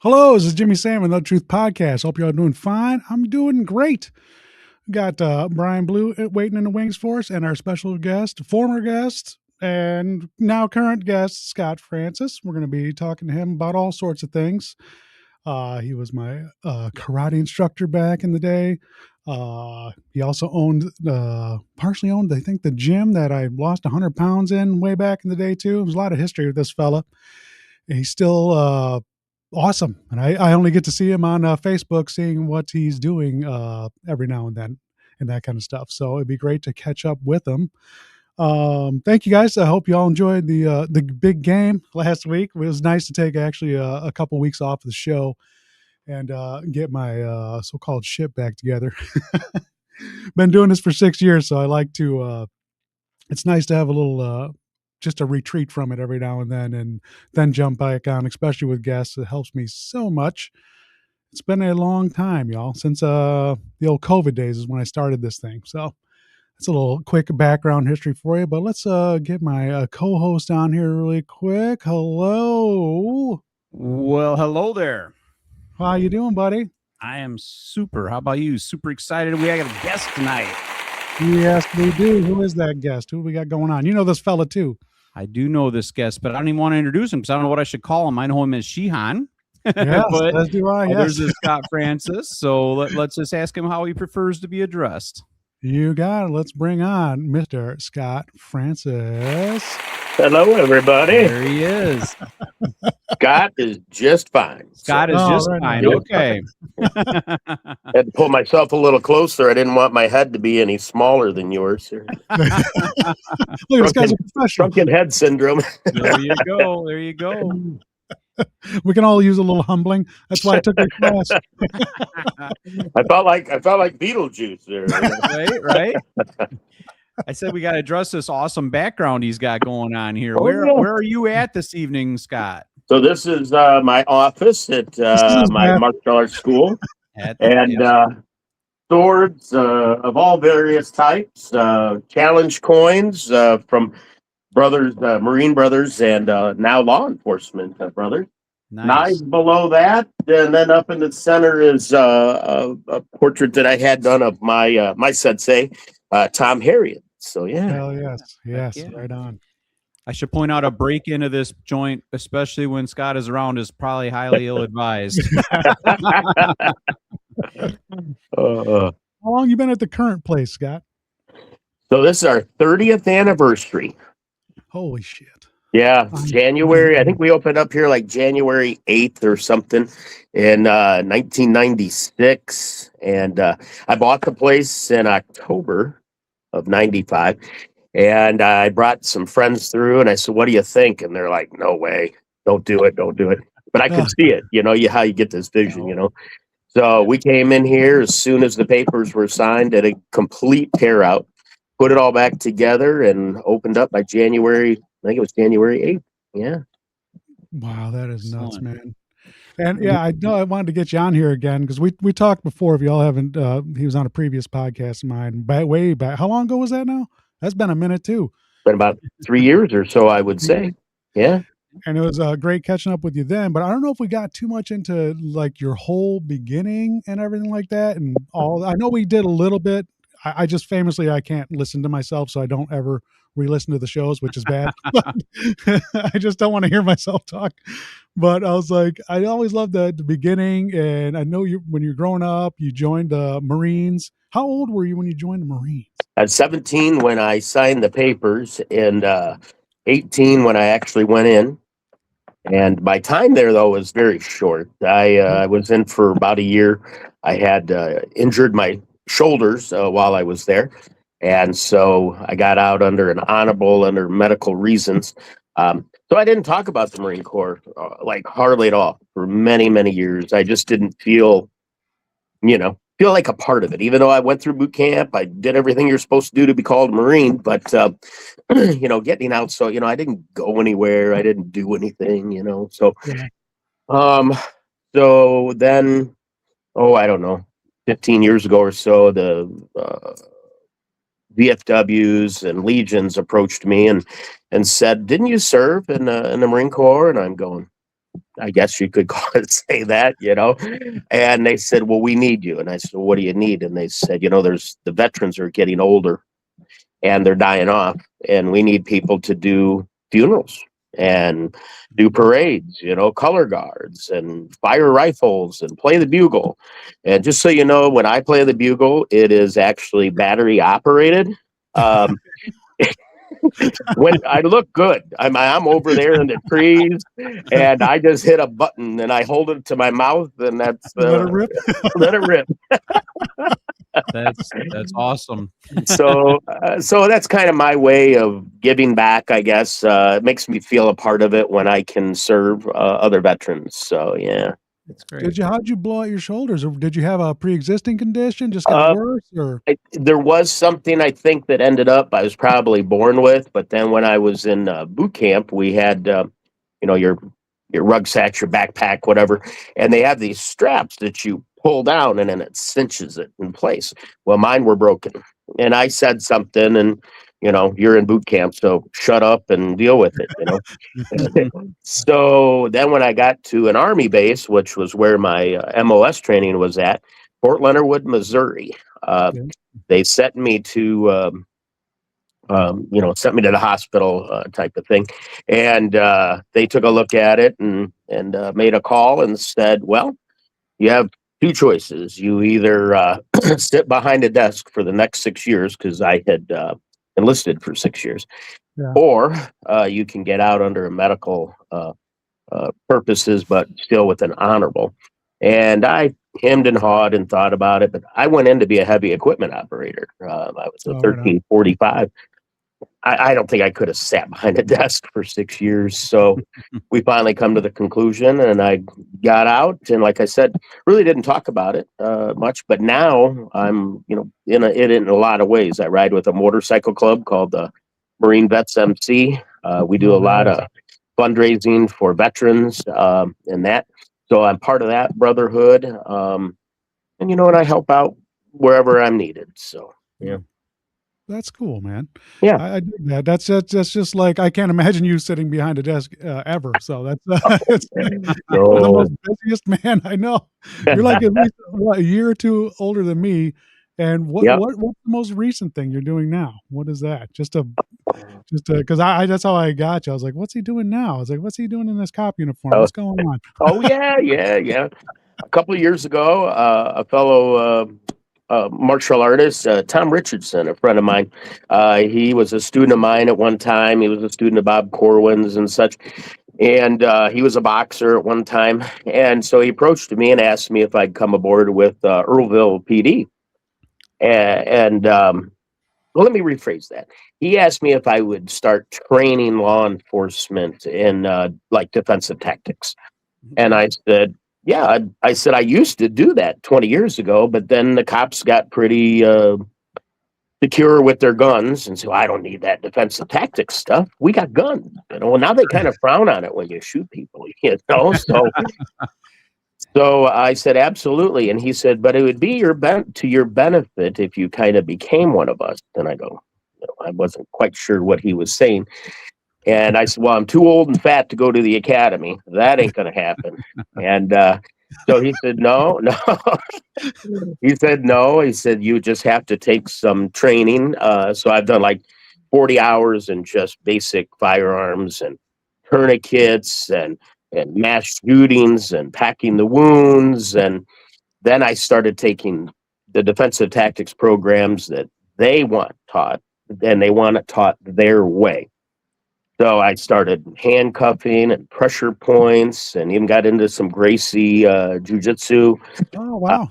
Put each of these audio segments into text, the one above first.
Hello, this is Jimmy Sam with No Truth Podcast. Hope y'all doing fine. I'm doing great. Got Brian Blue waiting in the wings for us, and our special guest, former guest, and now current guest, Scott Francis. We're going to be talking to him about all sorts of things. He was my karate instructor back in the day. He also partially owned, I think, the gym that I lost 100 pounds in way back in the day, too. There's a lot of history with this fella. He's still awesome. And I only get to see him on Facebook, seeing what he's doing every now and then and that kind of stuff. So it'd be great to catch up with him. Thank you guys. I hope you all enjoyed the big game last week. It was nice to take actually a couple weeks off of the show and get my so-called shit back together. Been doing this for 6 years, so I like to, it's nice to have a little, just a retreat from it every now and then jump back on, especially with guests. It helps me so much. It's been a long time, y'all, since the old COVID days is when I started this thing. So that's a little quick background history for you. But let's get my co-host on here really quick. Hello. Well, hello there. How you doing, buddy? I am super. How about you? Super excited. We got a guest tonight. Yes, we do. Who is that guest? Who we got going on? You know this fella too. I do know this guest, but I don't even want to introduce him because I don't know what I should call him. I know him as Shihan. Yes, but as do I. Yes. There's Scott Francis. So let's just ask him how he prefers to be addressed. You got it. Let's bring on Mr. Scott Francis. Hello, everybody. There he is. Scott is just fine. Scott is just fine. Okay. Had to pull myself a little closer. I didn't want my head to be any smaller than yours. Look, this guy's a professional. Shrunken head syndrome. There you go. There you go. We can all use a little humbling. That's why I took the class. I felt like Beetlejuice there. Right. I said we got to address this awesome background he's got going on here. Oh, where yeah. are you at this evening, Scott? So this is my office at my martial arts school, and swords of all various types, challenge coins from brothers, Marine brothers, and now law enforcement brothers. Nice. Knives below that, and then up in the center is a portrait that I had done of my sensei, Tom Harriet. So yeah. Hell yes, Yeah. right on. I should point out a break into this joint, especially when Scott is around, is probably highly ill-advised. How long you been at the current place, Scott? So this is our 30th anniversary. Holy shit. Yeah, January. I think we opened up here like January 8th or something in 1996. And I bought the place in October of 95. And I brought some friends through and I said, what do you think? And they're like, no way. Don't do it. But I could see it, how you get this vision, So we came in here as soon as the papers were signed, did a complete tear out, put it all back together and opened up by January. I think it was January 8th. Yeah. Wow, that is nuts, man. And yeah, I know I wanted to get you on here again because we talked before. If y'all haven't, he was on a previous podcast of mine way back. How long ago was that now? That's been a minute too. Been about 3 years or so, I would say. Yeah. And it was great catching up with you then. But I don't know if we got too much into like your whole beginning and everything like that. And all I know we did a little bit. I just famously I can't listen to myself, so I don't ever re-listen to the shows, which is bad. I just don't want to hear myself talk. But I was like, I always loved the beginning, and I know you when you're growing up, you joined the Marines. How old were you when you joined the Marines? I was 17 when I signed the papers, and 18 when I actually went in. And my time there, though, was very short. I was in for about a year. I had injured my shoulders while I was there. And so I got out under medical reasons. So I didn't talk about the Marine Corps like hardly at all for many, many years. I just didn't feel like a part of it. Even though I went through boot camp, I did everything you're supposed to do to be called a Marine. But, getting out. So, I didn't go anywhere. I didn't do anything, So, so then, I don't know, 15 years ago or so, the VFWs and Legions approached me and said, "Didn't you serve in the Marine Corps?" And I'm going, I guess you could say that, and they said, well, we need you. And I said, well, what do you need? And they said, the veterans are getting older and they're dying off, and we need people to do funerals and do parades, color guards and fire rifles and play the bugle. And just so you know, when I play the bugle, it is actually battery operated. When I look good, I'm over there in the trees, and I just hit a button and I hold it to my mouth, and that's Let it rip. let it rip. That's awesome. So that's kind of my way of giving back, I guess. It makes me feel a part of it when I can serve other veterans. So yeah. That's great. How'd you blow out your shoulders? Or did you have a pre-existing condition? Just got worse? Or There was something I think that ended up I was probably born with, but then when I was in boot camp, we had your rucksack, your backpack, whatever, and they have these straps that you pull down and then it cinches it in place. Well, mine were broken, and I said something, and you're in boot camp, so shut up and deal with it. So then when I got to an Army base, which was where my MOS training was at, Fort Leonard Wood, Missouri, they sent me to sent me to the hospital type of thing, and they took a look at it and made a call and said, well, you have two choices. You either sit behind a desk for the next 6 years, because I had enlisted for 6 years, or you can get out under a medical purposes, but still with an honorable. And I hemmed and hawed and thought about it, but I went in to be a heavy equipment operator. I was a 1345. I don't think I could have sat behind a desk for 6 years. So we finally come to the conclusion, and I got out. And like I said, really didn't talk about it much. But now I'm, in a lot of ways. I ride with a motorcycle club called the Marine Vets MC. We do a lot of fundraising for veterans and that. So I'm part of that brotherhood. And I help out wherever I'm needed. So yeah. That's cool, man. Yeah, I dig that. That's just like, I can't imagine you sitting behind a desk ever. So that's the most busiest man I know. You're like at least a year or two older than me. And what's the most recent thing you're doing now? What is that? Just because I that's how I got you. I was like, what's he doing now? I was like, what's he doing in this cop uniform? What's going on? Oh yeah. A couple of years ago, a fellow martial artist, Tom Richardson, a friend of mine. He was a student of mine at one time. He was a student of Bob Corwin's and such. And he was a boxer at one time. And so he approached me and asked me if I'd come aboard with Earlville PD. Well, let me rephrase that. He asked me if I would start training law enforcement in like defensive tactics. And I said, yeah, I said, I used to do that 20 years ago, but then the cops got pretty secure with their guns. And so I don't need that defensive tactics stuff. We got guns. Well, now they kind of frown on it when you shoot people, So I said, absolutely. And he said, but it would be to your benefit if you kind of became one of us. And I go, I wasn't quite sure what he was saying. And I said, well, I'm too old and fat to go to the academy. That ain't going to happen. And so he said, no. He said, no. He said, you just have to take some training. So I've done like 40 hours in just basic firearms and tourniquets and mass shootings and packing the wounds. And then I started taking the defensive tactics programs that they want taught, and they want it taught their way. So I started handcuffing and pressure points, and even got into some Gracie jiu-jitsu. Oh, wow.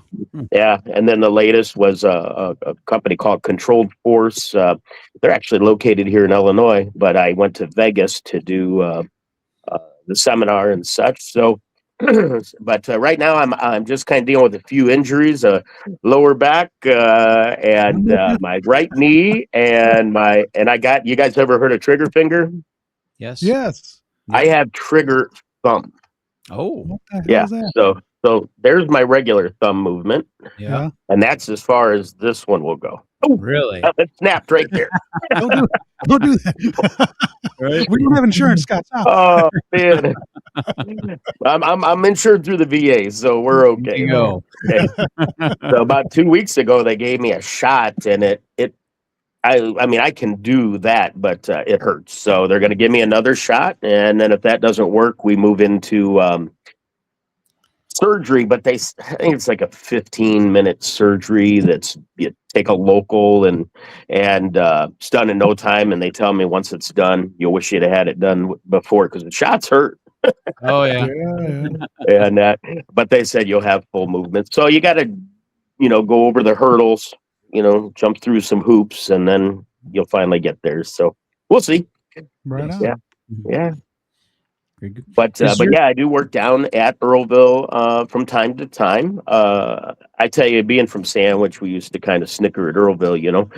Yeah. And then the latest was a company called Controlled Force. They're actually located here in Illinois, but I went to Vegas to do the seminar and such. So, but right now I'm just kind of dealing with a few injuries, lower back and my right knee and I got, you guys ever heard of trigger finger? Yes. I have trigger thumb. Oh, yeah. So there's my regular thumb movement. Yeah. And that's as far as this one will go. Oh, really? It snapped right there. Don't do that. Right? We don't have insurance, Scott. Stop. Oh man. I'm insured through the VA, so we're There okay. you go. Okay. So about 2 weeks ago, they gave me a shot, and I mean, I can do that, but it hurts. So they're going to give me another shot, and then if that doesn't work, we move into surgery. But I think it's like a 15-minute surgery. You take a local, and it's done in no time. And they tell me once it's done, you'll wish you'd have had it done before because the shots hurt. Oh yeah. And but they said you'll have full movement. So you got to, go over the hurdles, jump through some hoops, and then you'll finally get there. So we'll see. Right on. Yeah. Yeah. Very good. But yeah, I do work down at Earlville from time to time. I tell you, being from Sandwich, we used to kind of snicker at Earlville,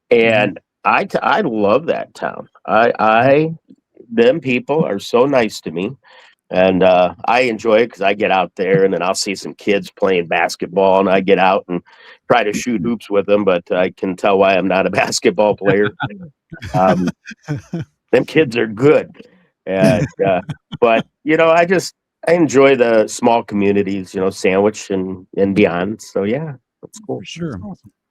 and I love that town. Them people are so nice to me. And I enjoy it because I get out there and then I'll see some kids playing basketball and I get out and try to shoot hoops with them, but I can tell why I'm not a basketball player. Them kids are good. And, but, I enjoy the small communities, Sandwich and beyond. So, yeah, that's cool. For sure.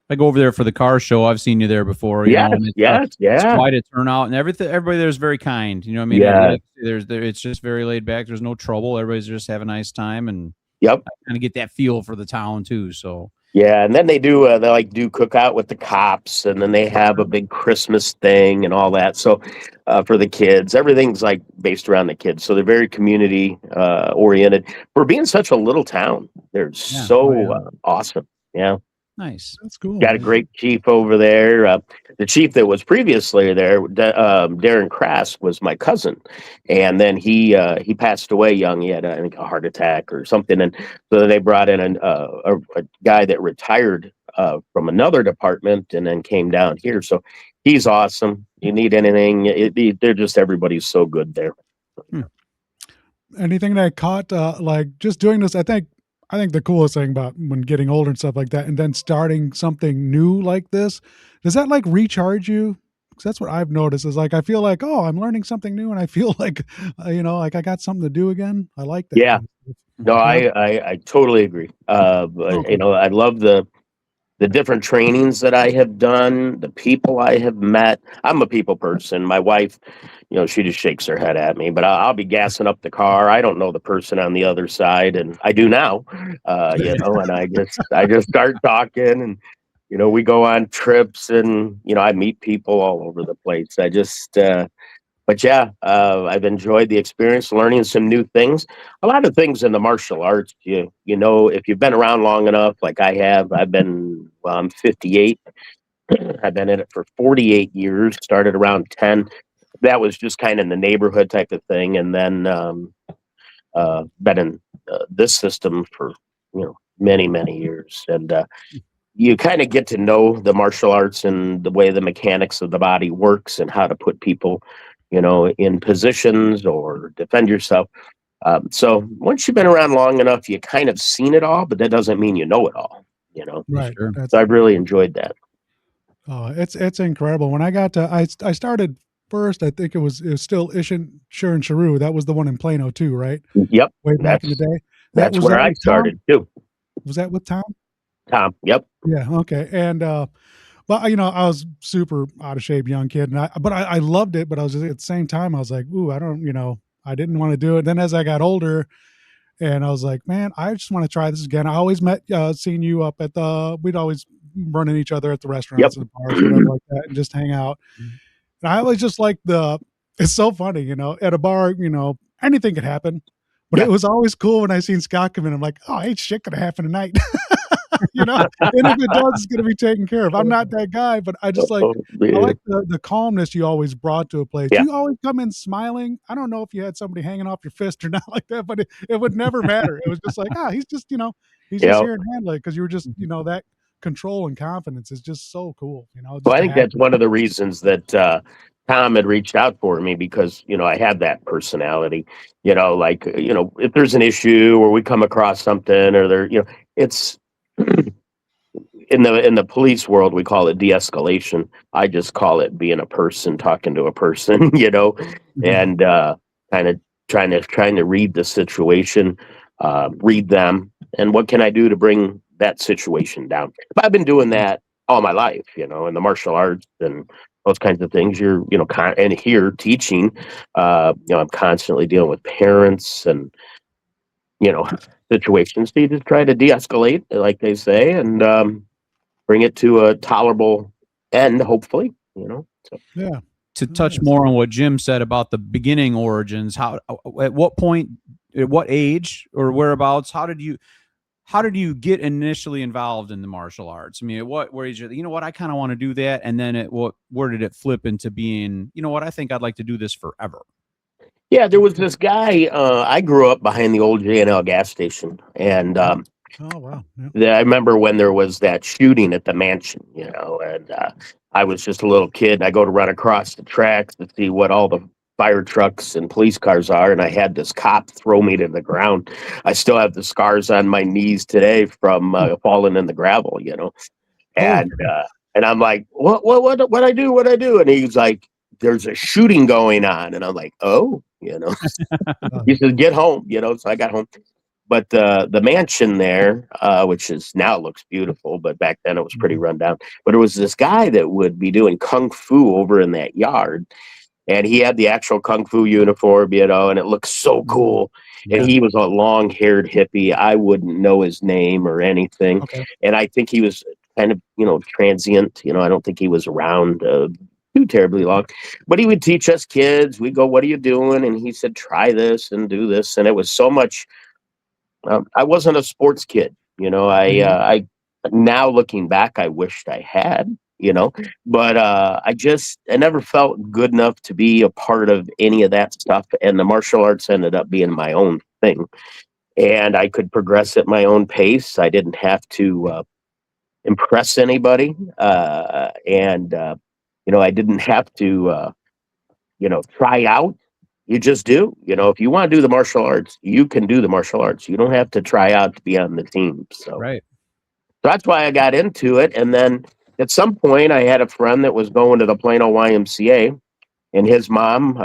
I go over there for the car show. I've seen you there before. Yes, It's quite a turnout, and everybody there's very kind. You know what I mean? Yeah. It's just very laid back. There's no trouble. Everybody's just having a nice time, and Yep. I kind of get that feel for the town too. So yeah, and then they do cookout with the cops, and then they have a big Christmas thing and all that. So for the kids, everything's like based around the kids. So they're very community oriented. For being such a little town, they're awesome. Yeah. nice. That's cool. Got a great chief over there. The chief that was previously there, Darren Crass, was my cousin, and then he passed away young. He had, I think, a heart attack or something, and so then they brought in a guy that retired from another department and then came down here. So he's awesome. You need anything? They're just everybody's so good there. Anything that I caught, like just doing this, I think the coolest thing about when getting older and stuff like that, and then starting something new like this, does that like recharge you? Because that's what I've noticed is like, I feel like, oh, I'm learning something new. And I feel like, like I got something to do again. I like that. Yeah. No, I totally agree. Okay. I love the different trainings that I have done, the people I have met. I'm a people person. My wife, she just shakes her head at me, but I'll be gassing up the car. I don't know the person on the other side, and I do now, and I just start talking, and, we go on trips, and, I meet people all over the place. But yeah, I've enjoyed the experience, learning some new things. A lot of things in the martial arts, if you've been around long enough, like I have, I'm 58. I've been in it for 48 years, started around 10. That was just kind of in the neighborhood type of thing. And then been in this system for, many, many years. And you kind of get to know the martial arts and the way the mechanics of the body works and how to put people in positions or defend yourself. So once you've been around long enough, you kind of seen it all, but that doesn't mean you know it all, Right. Sure. So I've really enjoyed that. Oh, it's incredible. When I got to, I started first, I think it was still Ishin Shurin Sharu. That was the one in Plano too, right? Yep. Way back in the day. That's where I started too. Was that with Tom? Tom. Yep. Yeah. Okay. And, well, I was super out of shape young kid, and I loved it, but I was just, at the same time, I was like, ooh, I don't, I didn't want to do it. Then as I got older, and I was like, man, I just want to try this again. I always seen you up at we'd always run into each other at the restaurants and bars, whatever like that, and just hang out. And I always just like it's so funny, at a bar, anything could happen, but it was always cool when I seen Scott come in. I'm like, oh, ain't shit gonna happen tonight. And if it does, it's going to be taken care of. I'm not that guy, but I just I like the calmness you always brought to a place. Yeah. You always come in smiling. I don't know if you had somebody hanging off your fist or not like that, but it would never matter. It was just like, he's just, he's just here and handle it because you were just, that control and confidence is just so cool. Well, I think that's one of the reasons that Tom had reached out for me because, I had that personality, if there's an issue or we come across something or it's, in the police world, we call it de-escalation. I just call it being a person talking to a person, and kind of trying to read the situation, read them, and what can I do to bring that situation down. But I've been doing that all my life, in the martial arts and those kinds of things. You're, and here teaching, I'm constantly dealing with parents and, situations. So you just try to de-escalate, like they say, and bring it to a tolerable end, hopefully, So. Yeah. To touch more on what Jim said about the beginning origins, at what point, at what age or whereabouts, how did you get initially involved in the martial arts? I mean, at what age, I kind of want to do that. And then where did it flip into being, I think I'd like to do this forever. Yeah, there was this guy, I grew up behind the old J&L gas station. And, oh, wow. Yeah. I remember when there was that shooting at the mansion, and I was just a little kid. And I go to run across the tracks to see what all the fire trucks and police cars are, and I had this cop throw me to the ground. I still have the scars on my knees today from falling in the gravel, and I'm like, what I do? And he's like, there's a shooting going on, and I'm like, oh, he says, get home, so I got home. But the mansion there, which is now looks beautiful, but back then it was pretty run down. But there was this guy that would be doing kung fu over in that yard, and he had the actual kung fu uniform, and it looked so cool. Yeah. And he was a long-haired hippie. I wouldn't know his name or anything. Okay. And I think he was kind of, transient. I don't think he was around too terribly long. But he would teach us kids. We'd go, what are you doing? And he said, try this and do this. And it was so much. I wasn't a sports kid. I now looking back, I wished I had. But I never felt good enough to be a part of any of that stuff. And the martial arts ended up being my own thing. And I could progress at my own pace. I didn't have to impress anybody. And I didn't have to, try out. You just do. If you want to do the martial arts, you can do the martial arts. You don't have to try out to be on the team. So, right. So that's why I got into it. And then at some point, I had a friend that was going to the Plano YMCA, and his mom,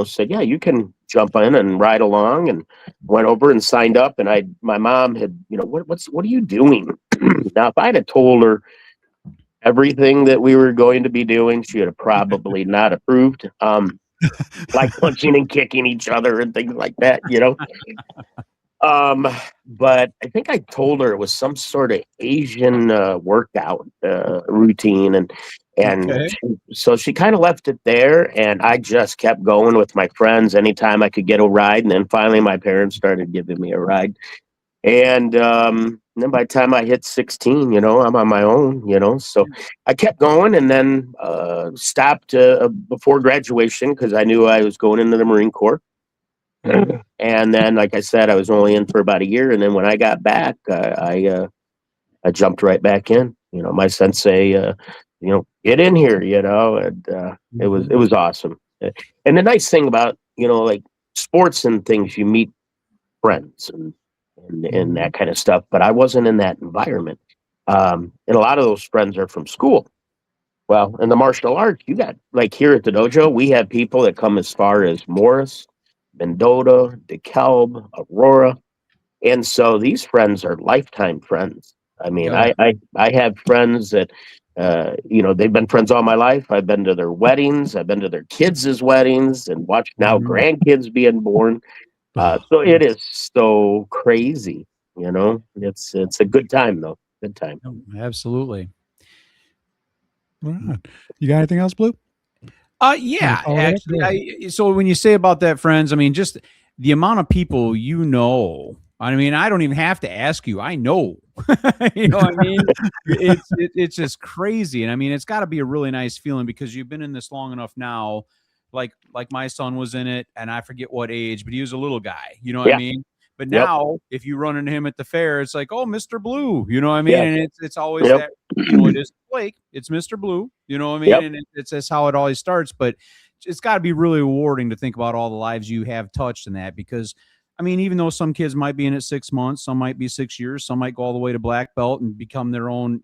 said, "Yeah, you can jump in and ride along." And went over and signed up. And my mom had, what are you doing? Now, if I'd have told her everything that we were going to be doing, she would have probably not approved. Like punching and kicking each other and things like that, But I think I told her it was some sort of Asian workout routine, and Okay. so she kind of left it there, and I just kept going with my friends anytime I could get a ride, and then finally my parents started giving me a ride, and then by the time I hit 16, I'm on my own, so I kept going, and then stopped before graduation because I knew I was going into the Marine Corps. And then, like I said, I was only in for about a year, and then when I got back, I jumped right back in. My sensei, get in here, and it was awesome. And the nice thing about like sports and things, you meet friends and that kind of stuff. But I wasn't in that environment, and a lot of those friends are from school. Well, in the martial arts, you got like here at the dojo, we have people that come as far as Morris, Mendota, DeKalb, Aurora. And so these friends are lifetime friends. I mean, Yeah. I have friends that, they've been friends all my life. I've been to their weddings. I've been to their kids' weddings and watched now grandkids being born. So it is so crazy, it's a good time though. Good time. Absolutely. All right. You got anything else, Blue? Yeah, actually. So when you say about that, friends, I mean, just the amount of people, I mean, I don't even have to ask you. I know, you know what I mean? It's just crazy. And I mean, it's got to be a really nice feeling because you've been in this long enough now. Like my son was in it, and I forget what age, but he was a little guy. You know what I mean? But now, if you run into him at the fair, it's like, oh, Mr. Blue. You know what I mean? And it's always that. It is Blake. It's Mr. Blue. You know what I mean? And it's just how it always starts. But it's got to be really rewarding to think about all the lives you have touched in that because. I mean, even though some kids might be in it 6 months, some might be 6 years, some might go all the way to black belt and become their own,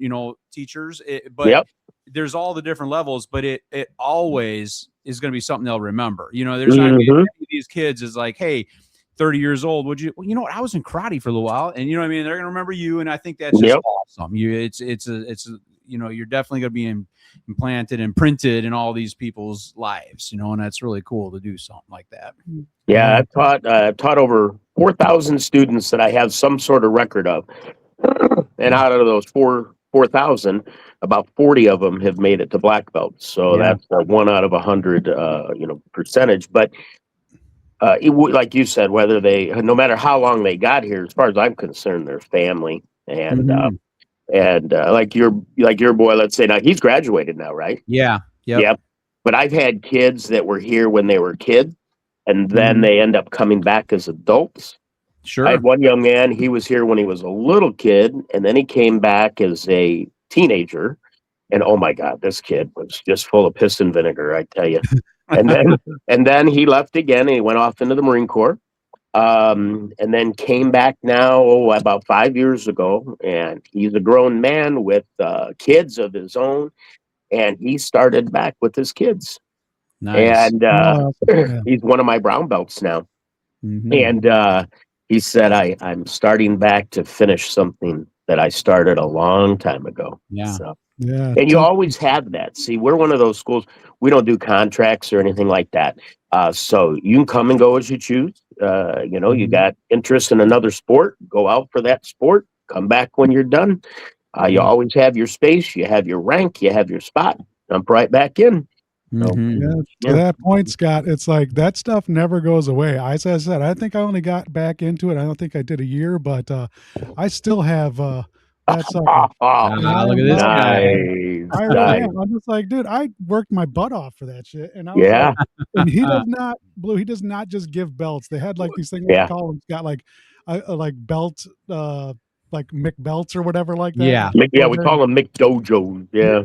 teachers. But there's all the different levels. But it always is going to be something they'll remember. You know, there's not gonna be any of these kids is like, hey, 30 years old, would you? Well, you know what? I was in karate for a little while, and you know what I mean. They're going to remember you, and I think that's just awesome. It's you know, you're definitely going to be implanted and printed in all these people's lives, you know, and that's really cool to do something like that. Yeah, I've taught over 4,000 students that I have some sort of record of, and out of those 4,000, about 40 of them have made it to black belts. So that's 1 out of 100, you know, percentage. But like you said, whether no matter how long they got here, as far as I'm concerned, they're family. And like your boy, let's say, now he's graduated now, right? Yeah. Yep. But I've had kids that were here when they were kids, and then they end up coming back as adults. Sure. I had one young man, he was here when he was a little kid, and then he came back as a teenager. And oh my God, this kid was just full of piss and vinegar, I tell you. And then he left again, and he went off into the Marine Corps. And then came back now about 5 years ago, and he's a grown man with kids of his own, and he started back with his kids. Nice. And he's one of my brown belts now. And he said, I'm starting back to finish something that I started a long time ago. Yeah. So, and you always have that. See, we're one of those schools, we don't do contracts or anything like that. So you can come and go as you choose. You know, you got interest in another sport, go out for that sport, come back when you're done. You always have your space, you have your rank, you have your spot, jump right back in. To that point, Scott, it's like that stuff never goes away. As I said, I think I only got back into it. I don't think I did a year, but I still have that stuff. Look at this guy. I really am. I'm just like, dude, I worked my butt off for that shit. And I was like, and he does not just give belts. They had like these things they call them. It's got like belt like McBelts or whatever like that. Yeah, we call them McDojos. Yeah.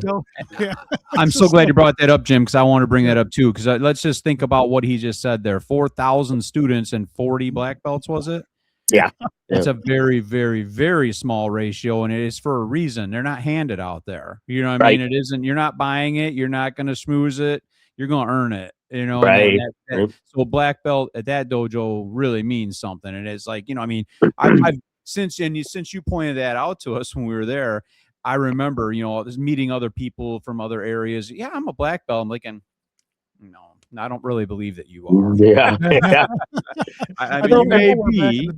I'm so glad you brought that up, Jim, because I want to bring that up too. Because let's just think about what he just said there: 4,000 students and 40 black belts. Was it? Yeah. It's a very, very, very small ratio, and it is for a reason. They're not handed out there. You know what I mean? It isn't. You're not buying it. You're not going to schmooze it. You're going to earn it. You know, right? So black belt at that dojo really means something. And it's like, you know, I mean, I've since you pointed that out to us when we were there, I remember, you know, meeting other people from other areas. Yeah, I'm a black belt. I'm like, no, I don't really believe that you are. Yeah. I mean, you may be.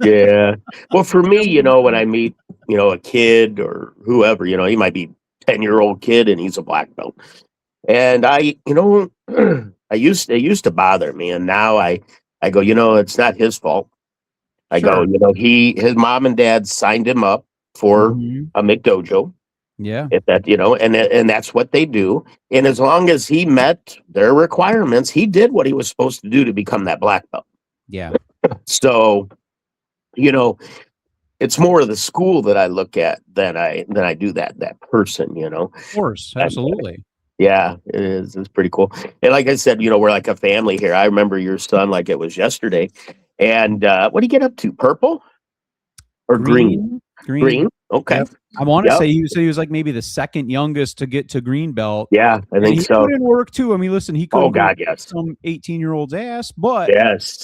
Yeah. Well, for me, you know, when I meet, you know, a kid or whoever, you know, he might be 10-year-old kid and he's a black belt. And I, you know, it used to bother me. And now I go, you know, it's not his fault. I go, you know, his mom and dad signed him up for a McDojo. Yeah. If that, you know, and that's what they do. And as long as he met their requirements, he did what he was supposed to do to become that black belt. Yeah. So, you know, it's more of the school that I look at than I do that person, you know. Of course, absolutely. Yeah, it is. It's pretty cool. And like I said, you know, we're like a family here. I remember your son like it was yesterday. And what do you get up to? Purple or green? Green. Okay. Yep. I want to say he was like maybe the second youngest to get to green belt. Yeah, I think so. He put in work too. I mean, listen, he could some 18-year-old's ass, but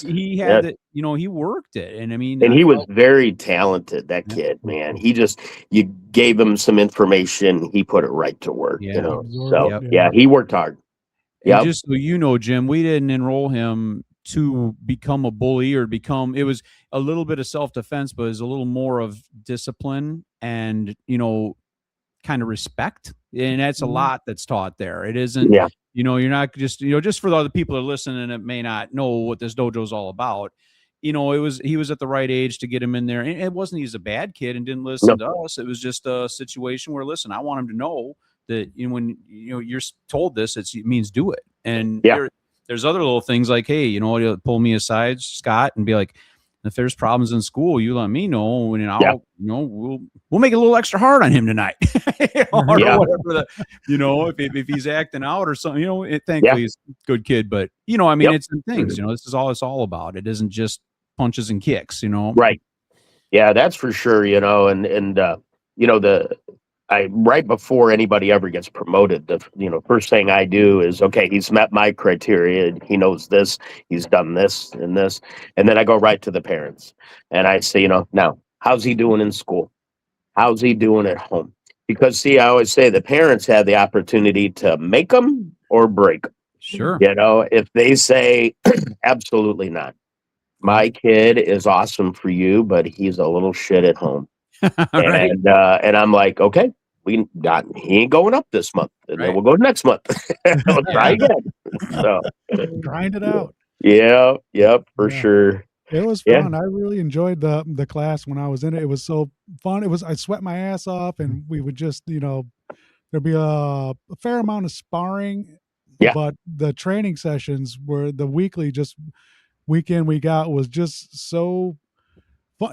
he had it. You know, he worked it, and I mean, and he was very talented. That kid, man. You gave him some information, he put it right to work. Yeah. You know, so he worked hard. Yeah, just so you know, Jim, we didn't enroll him to become a bully or it was a little bit of self-defense, but it was a little more of discipline and, you know, kind of respect. And that's a lot that's taught there. It isn't, you know, you're not just, you know, just for the other people that are listening that may not know what this dojo is all about. You know, he was at the right age to get him in there. And it wasn't, he's a bad kid and didn't listen to us. It was just a situation where, listen, I want him to know that, you know, when, you know, you're told this, it means do it. And there's other little things like, hey, you know, you'll pull me aside, Scott, and be like, if there's problems in school, you let me know, and I'll, you know, we'll make it a little extra hard on him tonight, or whatever. You know, if he's acting out or something, you know, thankfully he's a good kid, but you know, I mean, it's some things. You know, this is all it's all about. It isn't just punches and kicks. You know, right? Yeah, that's for sure. You know, and you know right before anybody ever gets promoted, first thing I do is, okay, he's met my criteria. He knows this, he's done this and this. And then I go right to the parents and I say, now, how's he doing in school? How's he doing at home? Because see, I always say the parents have the opportunity to make them or break them. Sure. If they say, absolutely not. My kid is awesome for you, but he's a little shit at home. Right. And I'm like, okay, he ain't going up this month, and then we'll go next month. We'll try again. So grind it out. Yeah, for sure. It was fun. I really enjoyed the class when I was in it. It was so fun. I sweat my ass off, and we would just, there'd be a fair amount of sparring. Yeah. But the training sessions were the weekly, just week in, week out, was just so fun.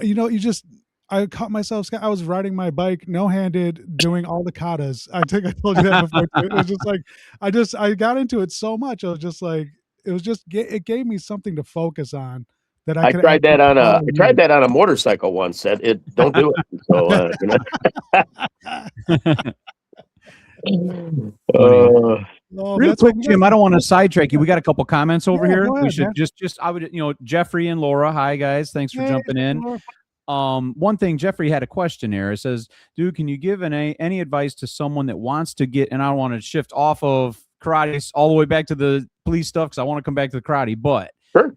I caught myself. I was riding my bike no-handed, doing all the katas. I think I told you that before. It was just like I got into it so much. I was just like, it gave me something to focus on. That I tried that on a motorcycle once. It don't do it. So real quick, Jim, I don't want to sidetrack you. We got a couple comments over here. Ahead, we should I would, Jeffrey and Laura. Hi guys. Thanks for jumping in. Laura. One thing, Jeffrey had a question there. It says, dude, can you give any advice to someone that wants to get, and I don't want to shift off of karate all the way back to the police stuff because I want to come back to the karate, but sure.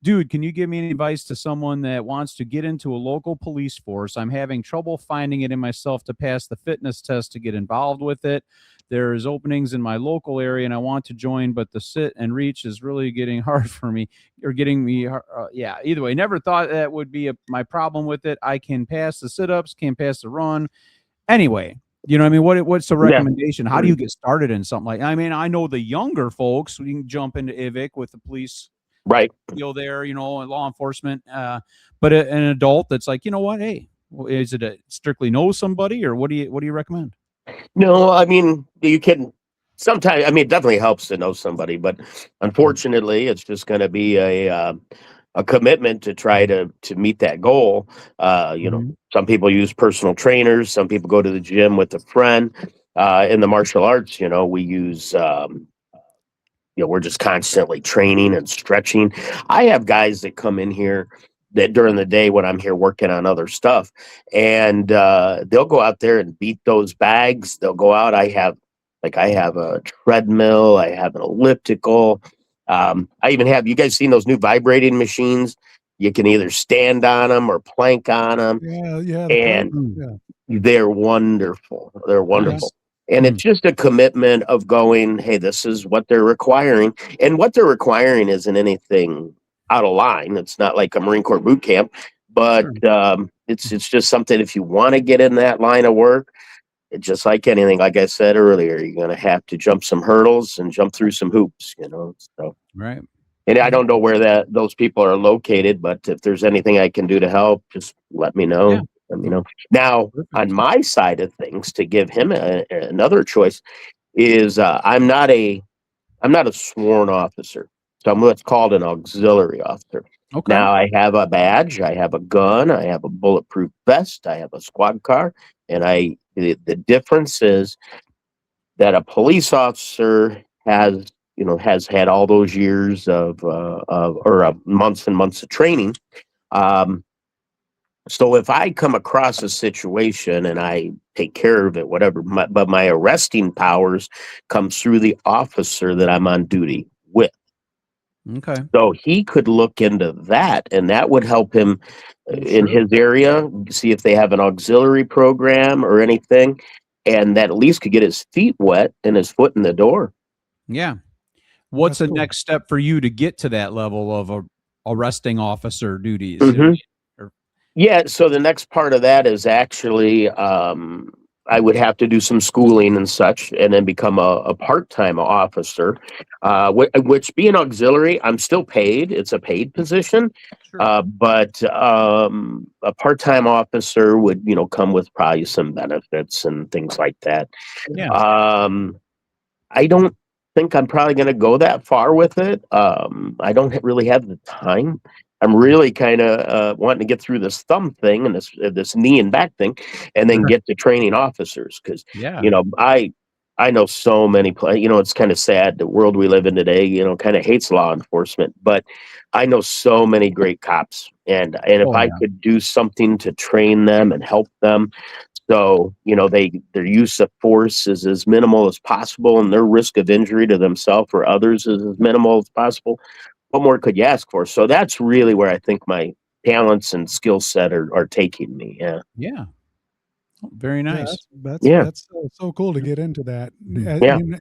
Dude, can you give me any advice to someone that wants to get into a local police force? I'm having trouble finding it in myself to pass the fitness test to get involved with it. There's openings in my local area and I want to join, but the sit and reach is really getting hard for me or getting me. Either way, never thought that would be my problem with it. I can pass the sit-ups, can't pass the run. Anyway, you know what I mean? What's the recommendation? How do you get started in something like, I know the younger folks, we can jump into IVIC with the police. Right. Deal there, law enforcement. But an adult that's like, you know what? Hey, is it strictly know somebody or what do you recommend? No, you can sometimes, it definitely helps to know somebody, but unfortunately it's just going to be a commitment to try to meet that goal. Some people use personal trainers. Some people go to the gym with a friend. In the martial arts, we use, we're just constantly training and stretching. I have guys that come in here that during the day when I'm here working on other stuff, and they'll go out there and beat those bags. They'll go out. I have a treadmill. I have an elliptical. I even have, you guys seen those new vibrating machines? You can either stand on them or plank on them. Yeah. And they're wonderful. They're wonderful. Yes. And it's just a commitment of going, hey, this is what they're requiring. And what they're requiring isn't anything out of line. It's not like a Marine Corps boot camp, but it's just something, if you want to get in that line of work, just like anything, like I said earlier, you're going to have to jump some hurdles and jump through some hoops, So. Right. And I don't know where those people are located, but if there's anything I can do to help, just let me know. Yeah. Now, on my side of things, to give him another choice is I'm not a sworn officer, so I'm what's called an auxiliary officer. Okay. Now I have a badge, I have a gun, I have a bulletproof vest, I have a squad car, and the difference is that a police officer has had all those years of months and months of training. So if I come across a situation and I take care of it, whatever, but my arresting powers comes through the officer that I'm on duty with. Okay. So he could look into that, and that would help him in his area, see if they have an auxiliary program or anything, and that at least could get his feet wet and his foot in the door. Yeah. What's the next step for you to get to that level of arresting officer duties? Mm-hmm. Yeah, so the next part of that is actually I would have to do some schooling and such, and then become a part-time officer, which being auxiliary, I'm still paid. It's a paid position, but a part-time officer would, come with probably some benefits and things like that. Yeah. I don't think I'm probably going to go that far with it. I don't really have the time. I'm really kind of wanting to get through this thumb thing and this knee and back thing, and then get to training officers because I know so many. It's kind of sad the world we live in today. Kind of hates law enforcement, but I know so many great cops, and if I could do something to train them and help them, so their use of force is as minimal as possible, and their risk of injury to themselves or others is as minimal as possible. What more could you ask for? So that's really where I think my talents and skill set are taking me. Yeah. Yeah. Very nice. That's so cool to get into that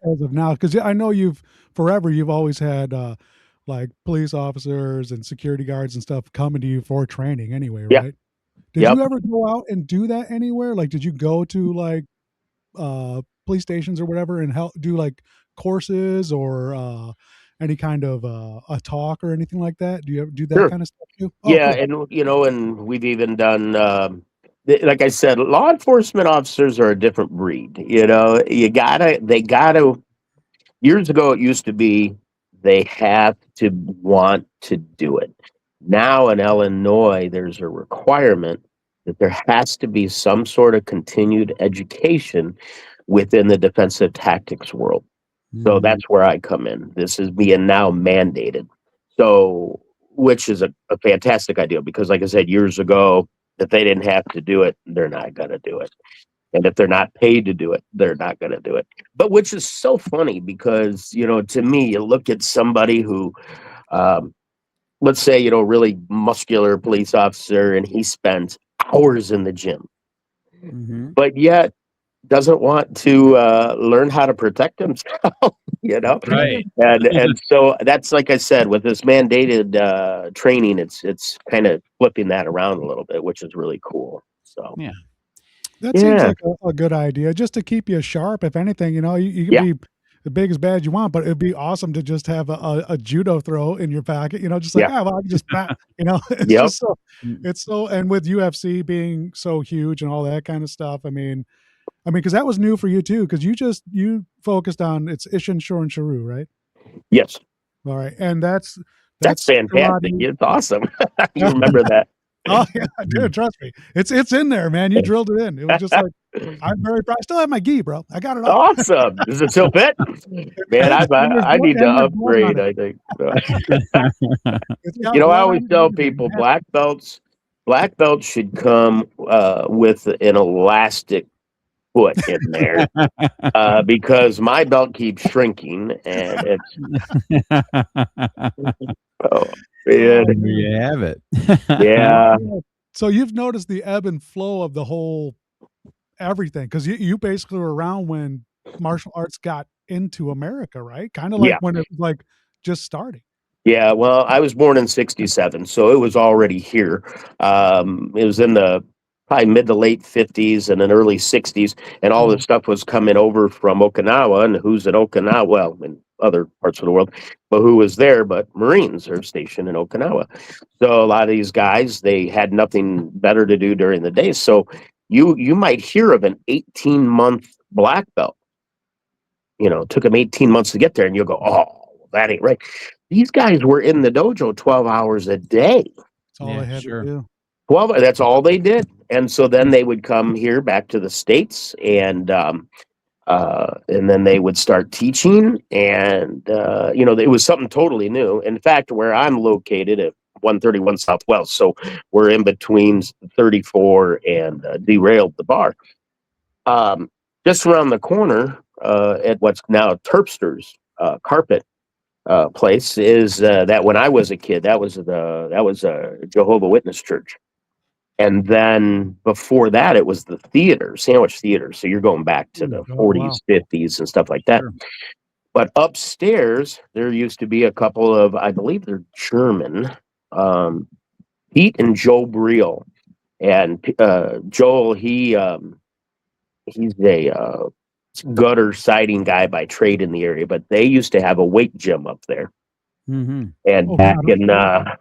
as of now, because I know you've always had like police officers and security guards and stuff coming to you for training anyway, right? Did you ever go out and do that anywhere? Like, did you go to like police stations or whatever and help do like courses or any kind of a talk or anything like that? Do you ever do that kind of stuff too? Cool. And we've even done like I said, law enforcement officers are a different breed. They gotta years ago it used to be they have to want to do it. Now in Illinois there's a requirement that there has to be some sort of continued education within the defensive tactics world. So that's where I come in. This is being now mandated. So, which is a fantastic idea because, like I said, years ago, if they didn't have to do it, they're not going to do it. And if they're not paid to do it, they're not going to do it. But which is so funny because, to me, you look at somebody who, let's say, really muscular police officer, and he spends hours in the gym, but yet doesn't want to learn how to protect himself, Right. And so that's, like I said, with this mandated training, it's kind of flipping that around a little bit, which is really cool. So that seems like a good idea, just to keep you sharp. If anything, you can be the biggest bad you want, but it'd be awesome to just have a judo throw in your pocket, just like, I can just bat, it's just it's so, and with UFC being so huge and all that kind of stuff, I mean, because that was new for you too, because you focused on it's Isshin Shorin-Shuru, right? Yes. All right, and that's fantastic. It's awesome. You remember that? Oh yeah, dude, trust me, it's in there, man. You drilled it in. It was just like I'm very proud. I still have my gi, bro. I got it all. Awesome. Does it still fit? Man, I need to upgrade. I think. I always tell people black belts should come with an elastic foot in there because my belt keeps shrinking and it's there you have it. Yeah. So you've noticed the ebb and flow of the whole everything, because you basically were around when martial arts got into America, right? Kind of like when it was like just starting. Yeah, well, I was born in '67, so it was already here. It was in the probably mid to late 50s and then early 60s, and all this stuff was coming over from Okinawa. And who's in Okinawa? Well, in other parts of the world, but who was there? But Marines are stationed in Okinawa. So a lot of these guys, they had nothing better to do during the day. So you might hear of an 18-month black belt. It took them 18 months to get there, and you'll go, oh, that ain't right. These guys were in the dojo 12 hours a day. That's all I had to do. 12, that's all they did. And so then they would come here back to the States, and then they would start teaching, and it was something totally new. In fact, where I'm located at 131 Southwest, so we're in between 34 and Derailed, the bar. Just around the corner at what's now Terpster's carpet place is that when I was a kid, that was a Jehovah's Witness church. And then before that, it was the theater, Sandwich Theater. So you're going back to the 40s, 50s and stuff like that. Sure. But upstairs, there used to be a couple of, I believe they're German, Pete and Joe Briel. And Joel, he's a gutter siding guy by trade in the area, but they used to have a weight gym up there. And back in the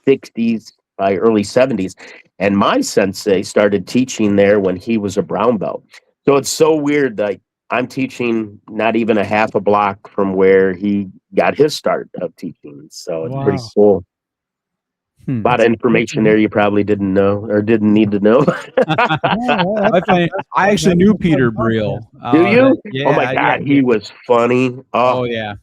60s, by early 70s, and my sensei started teaching there when he was a brown belt. So it's so weird that I'm teaching not even a half a block from where he got his start of teaching. So it's pretty Wow. cool. A lot of information there you probably didn't know or didn't need to know. I actually knew Peter Briel. Do you? Yeah. Oh my God, he was funny. Oh yeah.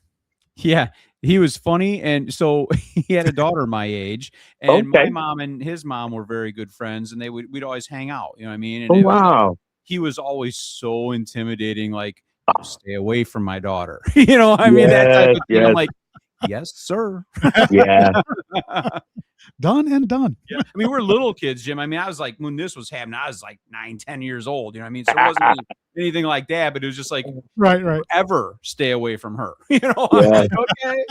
Yeah, he was funny, and so he had a daughter my age, and my mom and his mom were very good friends, and we'd always hang out. You know what I mean? And wow. He was always so intimidating, like, stay away from my daughter. You know, I mean, that type of thing. I'm like, yes, sir. Yeah. Done and done. Yeah. I mean, we're little kids, Jim. I mean, I was like, when this was happening, I was like 9, 10 years old. You know what I mean? So it wasn't anything like that, but it was just like, right. Ever stay away from her. You know? Yeah. Like, okay.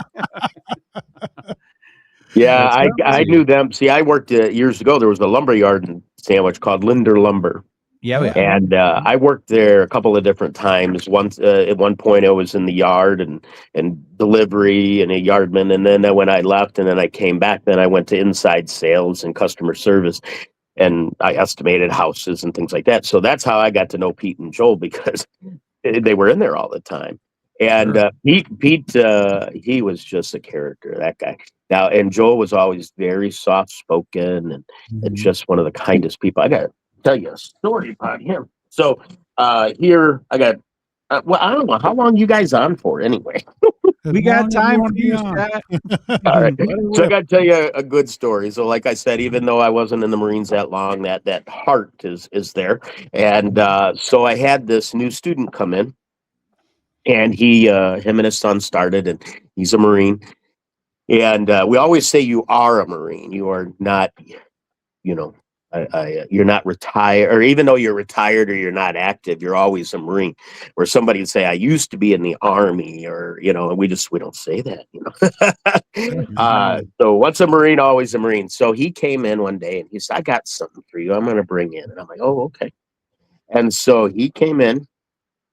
Yeah, I knew them. See, I worked years ago. There was a lumber yard in Sandwich called Linder Lumber. Yeah. And I worked there a couple of different times. Once at one point I was in the yard and delivery and a yardman. And then when I left and then I came back, then I went to inside sales and customer service. And I estimated houses and things like that. So that's how I got to know Pete and Joel, because they were in there all the time. And Pete, he was just a character, that guy. Now, and Joel was always very soft spoken and just one of the kindest people. I got to tell you a story about him. So here I got, well, I don't know how long you guys on for anyway. We got time for you, Scott. All right. So I got to tell you a good story. So like I said, even though I wasn't in the Marines that long, that heart is there. And so I had this new student come in, and him and his son started, and he's a Marine. And we always say you are a Marine. You are not, you're not retired, or even though you're retired or you're not active, you're always a Marine. Where somebody would say, I used to be in the Army, or, and we don't say that, So once a Marine, always a Marine. So he came in one day and he said, I got something for you I'm going to bring in. And I'm like, oh, okay. And so he came in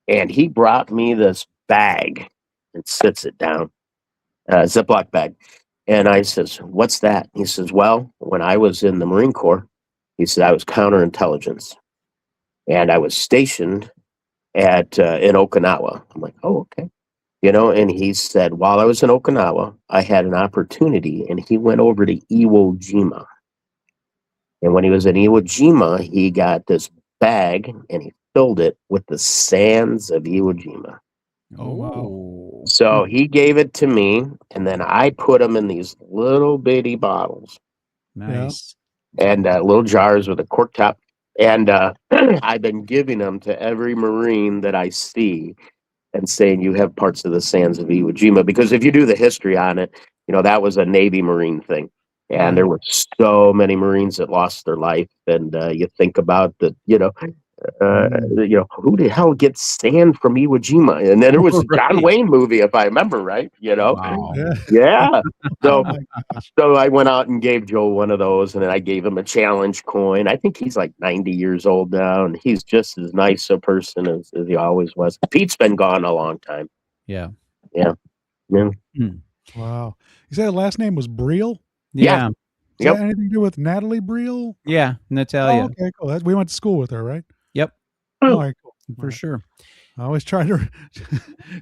and he brought me this bag and sits it down, Ziploc bag. And I says, what's that? He says, well, when I was in the Marine Corps, he said, I was counterintelligence and I was stationed in Okinawa. I'm like, oh, okay. And he said, while I was in Okinawa, I had an opportunity, and he went over to Iwo Jima. And when he was in Iwo Jima, he got this bag and he filled it with the sands of Iwo Jima. Oh, wow. So he gave it to me, and then I put them in these little bitty bottles. Nice. And little jars with a cork top. And I've been giving them to every Marine that I see and saying, you have parts of the sands of Iwo Jima. Because if you do the history on it, that was a Navy Marine thing. And there were so many Marines that lost their life. And you think about the, who the hell gets sand from Iwo Jima? And then there was a John Wayne movie, if I remember right, Wow. Yeah. So I went out and gave Joe one of those, and then I gave him a challenge coin. I think he's like 90 years old now, and he's just as nice a person as he always was. Pete's been gone a long time. Yeah. Wow. You said the last name was Briel? Yeah. Is that anything to do with Natalie Briel? Yeah, Natalia. Oh, okay, cool. We went to school with her, right? Yep. All right, cool. For sure. I always try to.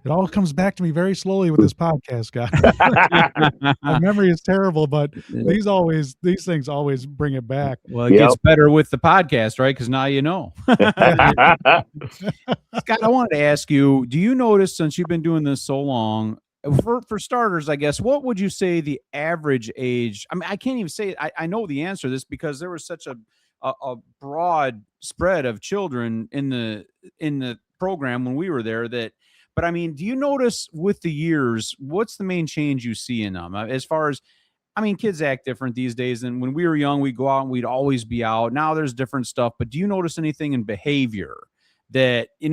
It all comes back to me very slowly with this podcast, guy. My memory is terrible, but these things always bring it back. Well, it gets better with the podcast, right? Because now you know. Scott, I wanted to ask you: do you notice, since you've been doing this so long, for starters, I guess, what would you say the average age? I mean, I can't even say it. I know the answer to this because there was such a broad spread of children in the program when we were there but I mean, do you notice with the years, what's the main change you see in them? As far as, I mean, kids act different these days than when we were young. We'd go out and we'd always be out. Now there's different stuff, but do you notice anything in behavior that, it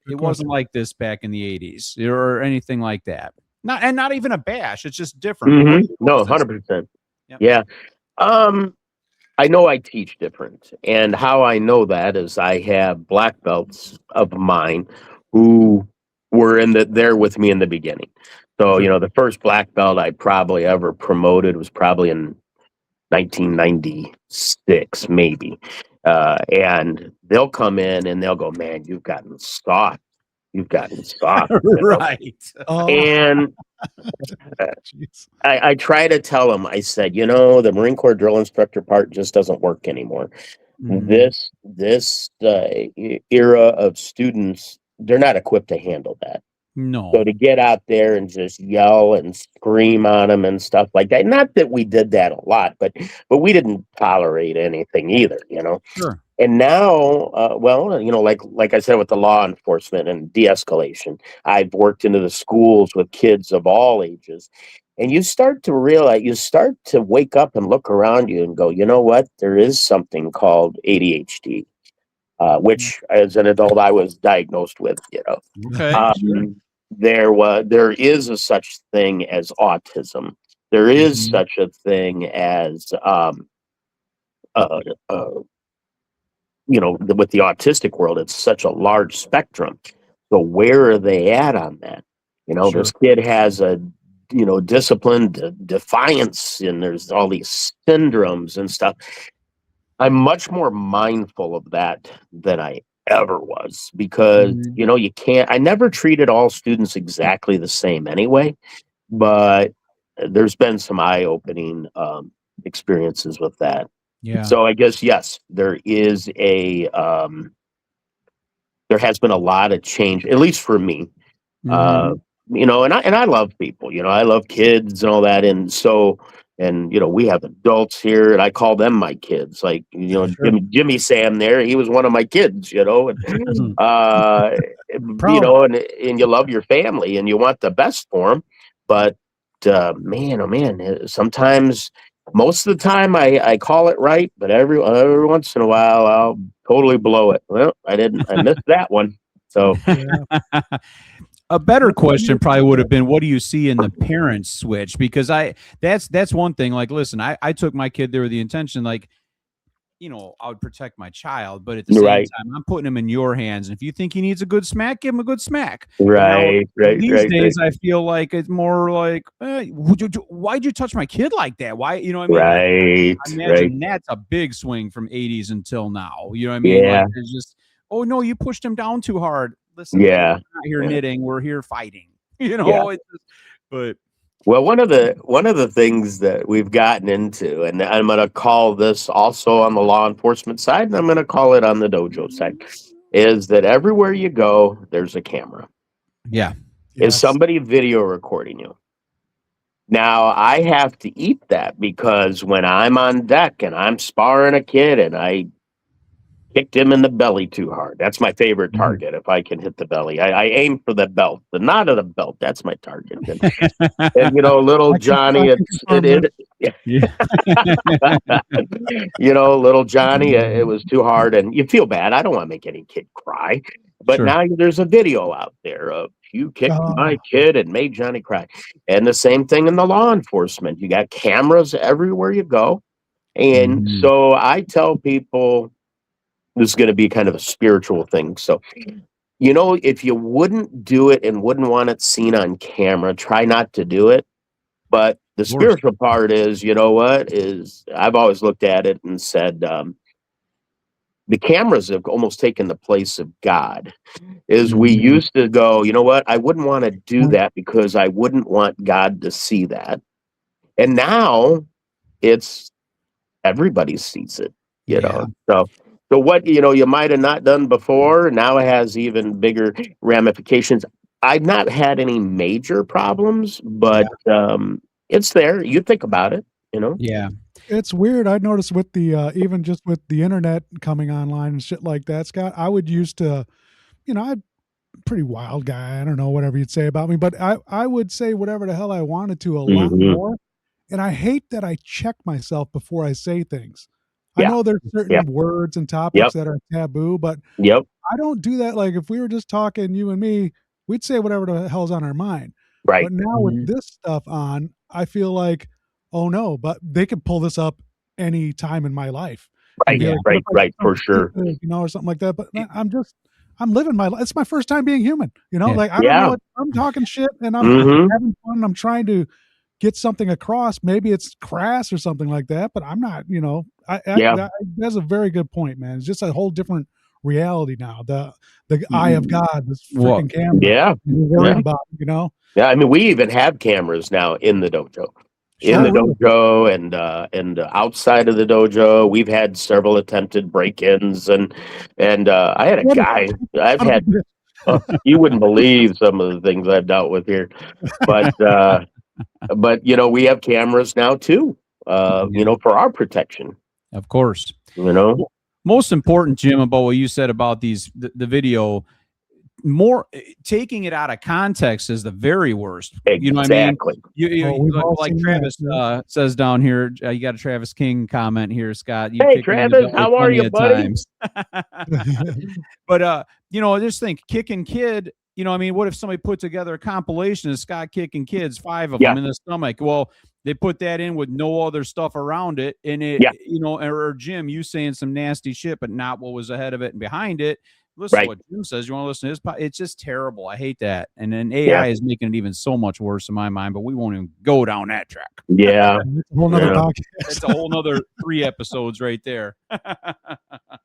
wasn't like this back in the 80s or anything like that? Not even a bash. It's just different. Mm-hmm. No, 100%. Yep. Yeah. I know I teach different, and how I know that is I have black belts of mine who were there with me in the beginning. So, the first black belt I probably ever promoted was probably in 1996, maybe. And they'll come in and they'll go, man, you've gotten soft. you've gotten soft. You know? Right. And I try to tell them, I said, the Marine Corps drill instructor part just doesn't work anymore. This era of students, they're not equipped to handle that. No. So to get out there and just yell and scream on them and stuff like that, not that we did that a lot, but we didn't tolerate anything either, Sure. And now, like I said, with the law enforcement and de-escalation, I've worked into the schools with kids of all ages. And you start to realize, you start to wake up and look around you and go, you know what? There is something called ADHD, which as an adult I was diagnosed with, Okay. Sure. There is a such thing as autism. There is such a thing as with the autistic world, it's such a large spectrum. So where are they at on that? Sure. This kid has a disciplined defiance, and there's all these syndromes and stuff. I'm much more mindful of that than I ever was, because you can't. I never treated all students exactly the same anyway, but there's been some eye-opening experiences with that. Yeah. So I guess yes, there is there has been a lot of change, at least for me. And I love people. I love kids and all that, and so. And we have adults here, and I call them my kids. Like Sure. Jimmy Sam, there, he was one of my kids. And and you love your family, and you want the best for them. But man, sometimes, most of the time, I call it right. But every once in a while, I'll totally blow it. Well, I missed that one. So. Yeah. A better question probably would have been, what do you see in the parents switch? Because that's one thing. Like, listen, I took my kid there with the intention, like, I would protect my child, but at the same time, I'm putting him in your hands. And if you think he needs a good smack, give him a good smack. Right. These days, I feel like it's more like, why'd you touch my kid like that? Why, what I mean? Right. I imagine that's a big swing from 80s until now. You know what I mean? Yeah. Like, it's just, oh no, you pushed him down too hard. Listen, yeah, we're not here knitting, we're here fighting. Yeah. But well, one of the things that we've gotten into, and I'm going to call this also on the law enforcement side, and I'm going to call it on the dojo side, is that everywhere you go, there's a camera. Yeah. Is somebody video recording you? Now, I have to eat that, because when I'm on deck and I'm sparring a kid and I kicked him in the belly too hard. That's my favorite target. If I can hit the belly, I aim for the belt, the knot of the belt. That's my target. And little Johnny, little Johnny, it was too hard, and you feel bad. I don't want to make any kid cry, but now there's a video out there of you kicked my kid and made Johnny cry. And the same thing in the law enforcement. You got cameras everywhere you go, and so I tell people, this is going to be kind of a spiritual thing. So, if you wouldn't do it and wouldn't want it seen on camera, try not to do it. But the spiritual part is, I've always looked at it and said, the cameras have almost taken the place of God. We used to go, I wouldn't want to do that because I wouldn't want God to see that. And now it's everybody sees it, So what, you might have not done before, now it has even bigger ramifications. I've not had any major problems, but it's there. You think about it, Yeah. It's weird. I noticed with the even just with the internet coming online and shit like that, Scott, I would used to, I'm a pretty wild guy. I don't know, whatever you'd say about me, but I would say whatever the hell I wanted to a lot more. And I hate that I check myself before I say things. I know there's certain words and topics that are taboo, but I don't do that. Like, if we were just talking, you and me, we'd say whatever the hell's on our mind. Right. But now with this stuff on, I feel like, oh no, but they could pull this up any time in my life. Right, for sure. Or something like that. But man, I'm living my life. It's my first time being human, like, I don't know, I'm talking shit and I'm having fun. I'm trying to get something across. Maybe it's crass or something like that, but I'm not, that's a very good point, man. It's just a whole different reality now. The eye of God, this freaking camera. Yeah. You're worried about it, you know? Yeah, I mean, we even have cameras now in the dojo. In the dojo and outside of the dojo, we've had several attempted break-ins, and I had a guy. I've had you wouldn't believe some of the things I've dealt with here, but you know, we have cameras now too. You know, for our protection, of course. You know, most important, Jim, about what you said about the video. More taking it out of context is the very worst. Exactly. You know what I mean? Like Travis says down here. You got a Travis King comment here, Scott. Hey, Travis, how are you, buddy? But you know, just think, kicking kid. You know, I mean, what if somebody put together a compilation of Scott kicking kids, 5 of them in the stomach? Well, they put that in with no other stuff around it, and it, you know, or Jim, you saying some nasty shit, but not what was ahead of it and behind it. Listen to what Jim says. You want to listen to his podcast? It's just terrible. I hate that. And then AI is making it even so much worse in my mind, but we won't even go down that track. Yeah. It's a whole nother podcast. It's a whole nother 3 episodes right there.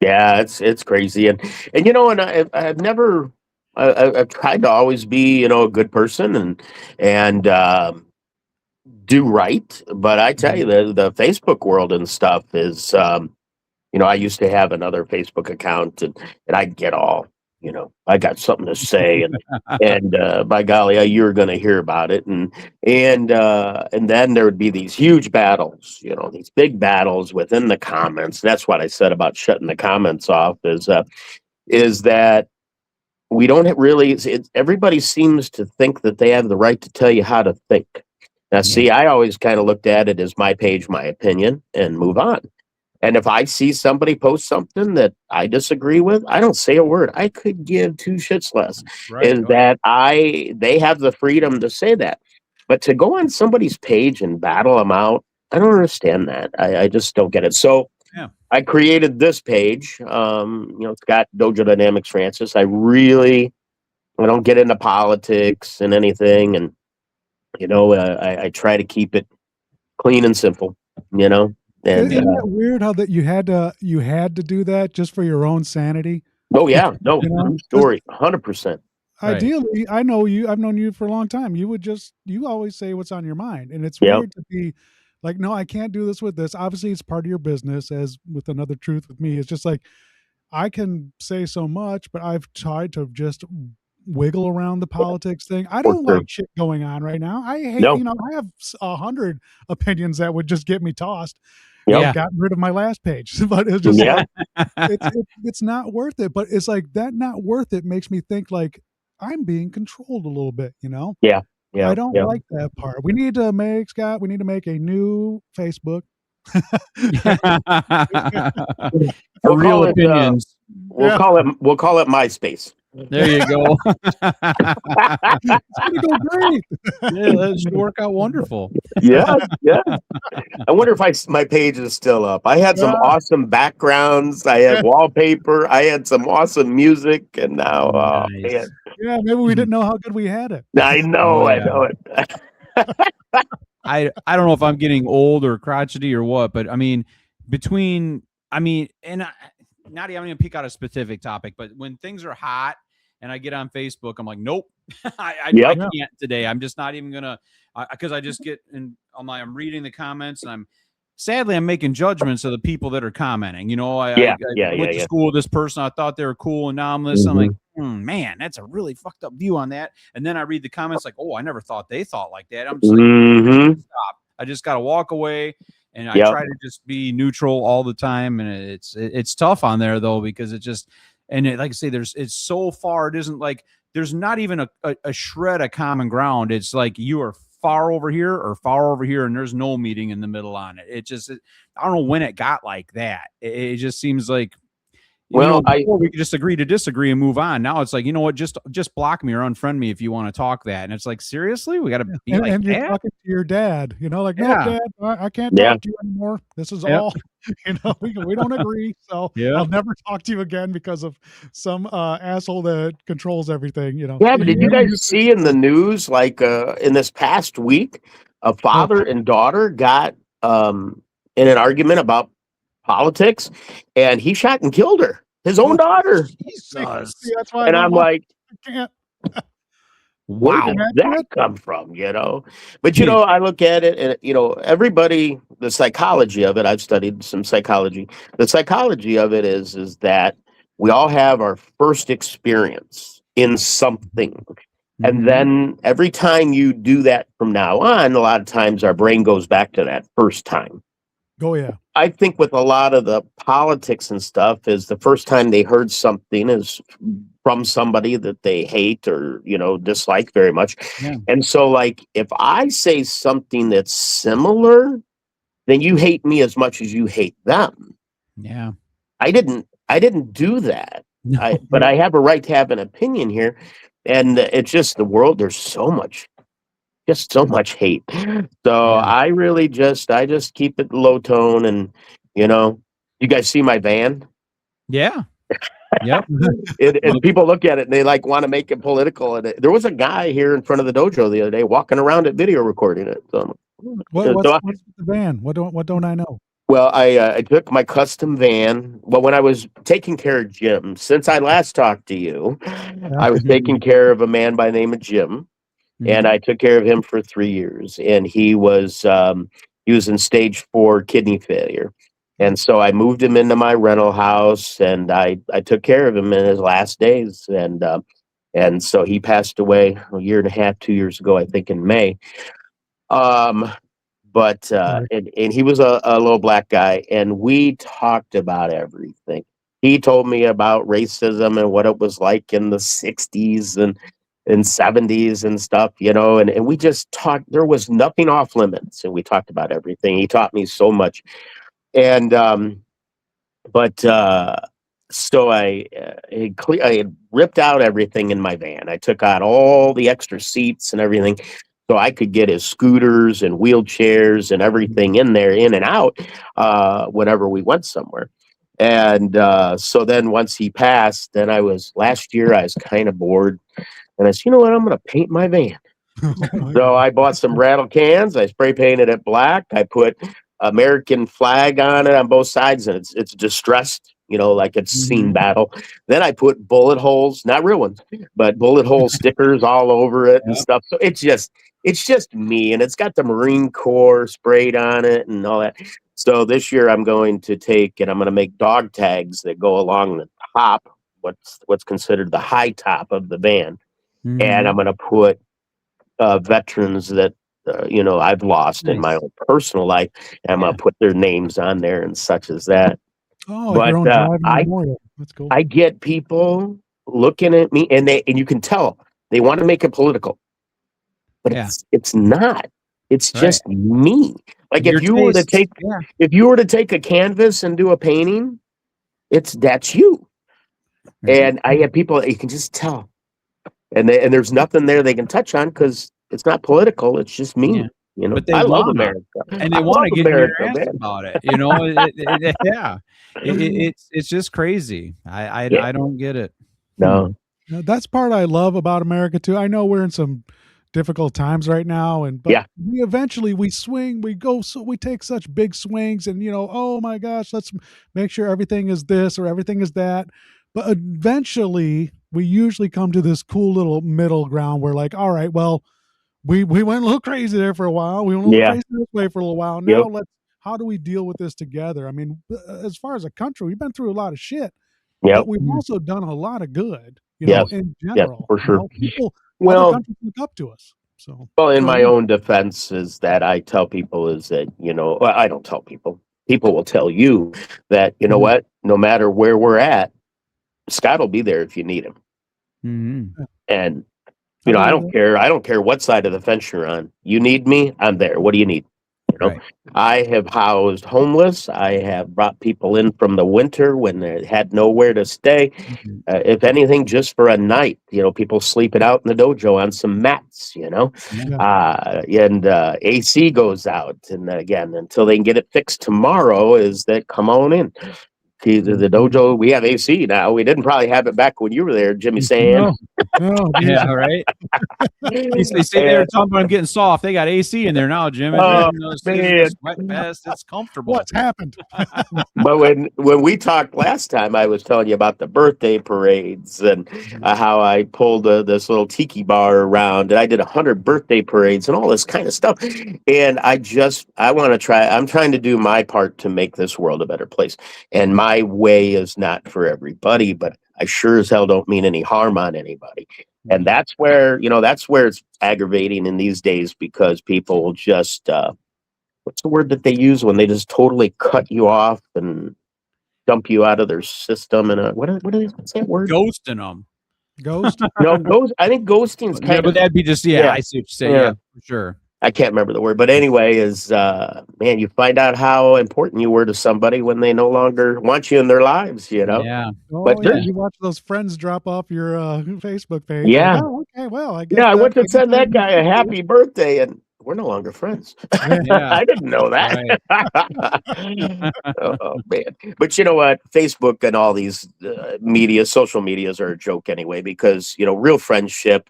Yeah, it's crazy. And you know, and I've never I've tried to always be, you know, a good person and do right. But I tell you, the Facebook world and stuff is you know, I used to have another Facebook account, and I'd get all, you know, I got something to say, and by golly, you're going to hear about it, and then there would be these huge battles, you know, these big battles within the comments. That's what I said about shutting the comments off. Is that we don't really? Everybody seems to think that they have the right to tell you how to think. Now, see, I always kind of looked at it as my page, my opinion, and move on. And if I see somebody post something that I disagree with, I don't say a word. I could give 2 shits less. They have the freedom to say that. But to go on somebody's page and battle them out, I don't understand that. I just don't get it. So I created this page. You know, it's got Dojo Dynamics Francis. I don't get into politics and anything. And, you know, I try to keep it clean and simple, you know. And, isn't that weird how that you had to do that just for your own sanity? Oh yeah, no, you know? Story, 100%. Ideally, I know you. I've known you for a long time. You always say what's on your mind, and it's weird to be like, no, I can't do this with this. Obviously, it's part of your business. As with Another Truth with me, it's just like I can say so much, but I've tried to just wiggle around the politics thing. I don't like shit going on right now. I hate, you know, I have 100 opinions that would just get me tossed. I've gotten rid of my last page, but it's just it's not worth it. But it's like that not worth it makes me think like I'm being controlled a little bit, you know? Yeah. I don't like that part. We need to make a new Facebook. Real opinions. We'll call it MySpace. There you go. It's gonna go great. Yeah, that should work out wonderful. Yeah. I wonder if my page is still up. I had some awesome backgrounds. I had wallpaper. I had some awesome music, and now, man. Yeah, maybe we didn't know how good we had it. I know. I know it. I don't know if I'm getting old or crotchety or what, but I mean, not even pick out a specific topic, but when things are hot and I get on Facebook, I'm like, nope, I can't today. I'm just not even gonna, because I just get in. I'm reading the comments, and I'm making judgments of the people that are commenting. You know, I went to school with this person. I thought they were cool, and now I'm listening. I'm like, man, that's a really fucked up view on that. And then I read the comments like, oh, I never thought they thought like that. I'm just like, stop. I just got to walk away. And I try to just be neutral all the time, and it's tough on there though, because it just, and like I say, it's so far. It isn't like there's not even a shred of common ground. It's like you are far over here or far over here, and there's no meeting in the middle on it. I don't know when it got like that. It just seems like, before we could just agree to disagree and move on. Now it's like, you know what, just block me or unfriend me if you want to talk that. And it's like, seriously, we got to be like and that? You're talking to your dad, you know, like, no, Dad, I can't talk to you anymore. This is all, you know, we don't agree. So I'll never talk to you again because of some asshole that controls everything, you know. Yeah, but did you guys see in the news, like in this past week, a father and daughter got in an argument about politics, and he shot and killed her. his own daughter. See, that's why and I'm like, I can't. Where did that come from? But I look at it, and everybody, the psychology of it. I've studied some psychology. The psychology of it is that we all have our first experience in something, and then every time you do that from now on, a lot of times our brain goes back to that first time. Oh yeah. I think with a lot of the politics and stuff is the first time they heard something is from somebody that they hate or, dislike very much. Yeah. And so like, if I say something that's similar, then you hate me as much as you hate them. Yeah. I didn't do that. No. But I have a right to have an opinion here. And it's just the world. There's so much hate. So I really I just keep it low tone. And, you guys see my van? Yeah. Yep. And people look at it and they like want to make it political. And there was a guy here in front of the dojo the other day walking around at video recording it. So, what's the van? What don't I know? Well, I took my custom van. Well, when I was taking care of Jim, since I last talked to you, I was taking care of a man by the name of Jim, and I took care of him for 3 years. And he was in stage 4 kidney failure, and so I moved him into my rental house, and I took care of him in his last days, and so he passed away a year and a half, 2 years ago, I think in May. But and he was a little black guy, and we talked about everything. He told me about racism and what it was like in the 60s and 70s and stuff, and we just talked. There was nothing off limits, and we talked about everything. He taught me so much. And so I had ripped out everything in my van. I took out all the extra seats and everything, so I could get his scooters and wheelchairs and everything in there, in and out, whenever we went somewhere. And so then once he passed, then last year I was kind of bored, and I said, you know what, I'm going to paint my van. So I bought some rattle cans. I spray painted it black. I put American flag on it on both sides, and it's distressed, like it's seen battle. Then I put bullet holes, not real ones, but bullet hole stickers all over it and stuff. So it's just me, and it's got the Marine Corps sprayed on it and all that. So this year I'm going to make dog tags that go along the top, what's considered the high top of the van, and I'm going to put veterans that I've lost in my own personal life, and I'm going to put their names on there and such as that. Oh, but that's cool. I get people looking at me, and you can tell they want to make it political, but it's not. It's just me. Like if you were to take a canvas and do a painting, that's you. And I have people that you can just tell, and there's nothing there they can touch on because it's not political. It's just me. But I love America, and they want to get your ass about it. It's just crazy. I don't get it. No, that's part I love about America too. I know we're in some difficult times right now, but we eventually swing. We take such big swings, and oh my gosh, let's make sure everything is this or everything is that. But eventually, we usually come to this cool little middle ground where, like, all right, well, we went a little crazy there for a while. We went a little crazy this way for a little while. Now how do we deal with this together? I mean, as far as a country, we've been through a lot of shit, but we've also done a lot of good, in general. For sure. Other countries look up to us. So, in my own defense is that I tell people is that, I don't tell people. People will tell you that, what, no matter where we're at, Scott will be there if you need him. And I don't care. I don't care what side of the fence you're on. You need me, I'm there. What do you need? I have housed homeless. I have brought people in from the winter when they had nowhere to stay. If anything, just for a night, people sleeping out in the dojo on some mats, and AC goes out. And again, until they can get it fixed tomorrow, is that come on in. The dojo, we have AC now. We didn't probably have it back when you were there, Jimmy Sand. Oh, Yeah, right. They say they're talking about them getting soft. They got AC in there now, Jim. Oh, It's man. sweat fest. It's comfortable. What's happened? But when we talked last time, I was telling you about the birthday parades and how I pulled this little tiki bar around, and I did 100 birthday parades and all this kind of stuff. And I want to try. I'm trying to do my part to make this world a better place. And my way is not for everybody, but I sure as hell don't mean any harm on anybody. And that's where it's aggravating in these days, because people will just what's the word that they use when they just totally cut you off and dump you out of their system? And what's that word? Ghosting them. Ghost? No, ghost. I think ghosting's kind Yeah, but of. that'd be just Yeah. I see what you say. Yeah. Yeah, for sure. I can't remember the word, but anyway, is man, you find out how important you were to somebody when they no longer want you in their lives. Yeah. Oh, But yeah. there's- You watch those friends drop off your Facebook page. Yeah. Like, oh, okay. Well, I guess. Yeah, I went to guess send that I'm- guy a happy birthday, and we're no longer friends. Yeah. I didn't know that. Oh man! But you know what? Facebook and all these social medias are a joke anyway, because real friendship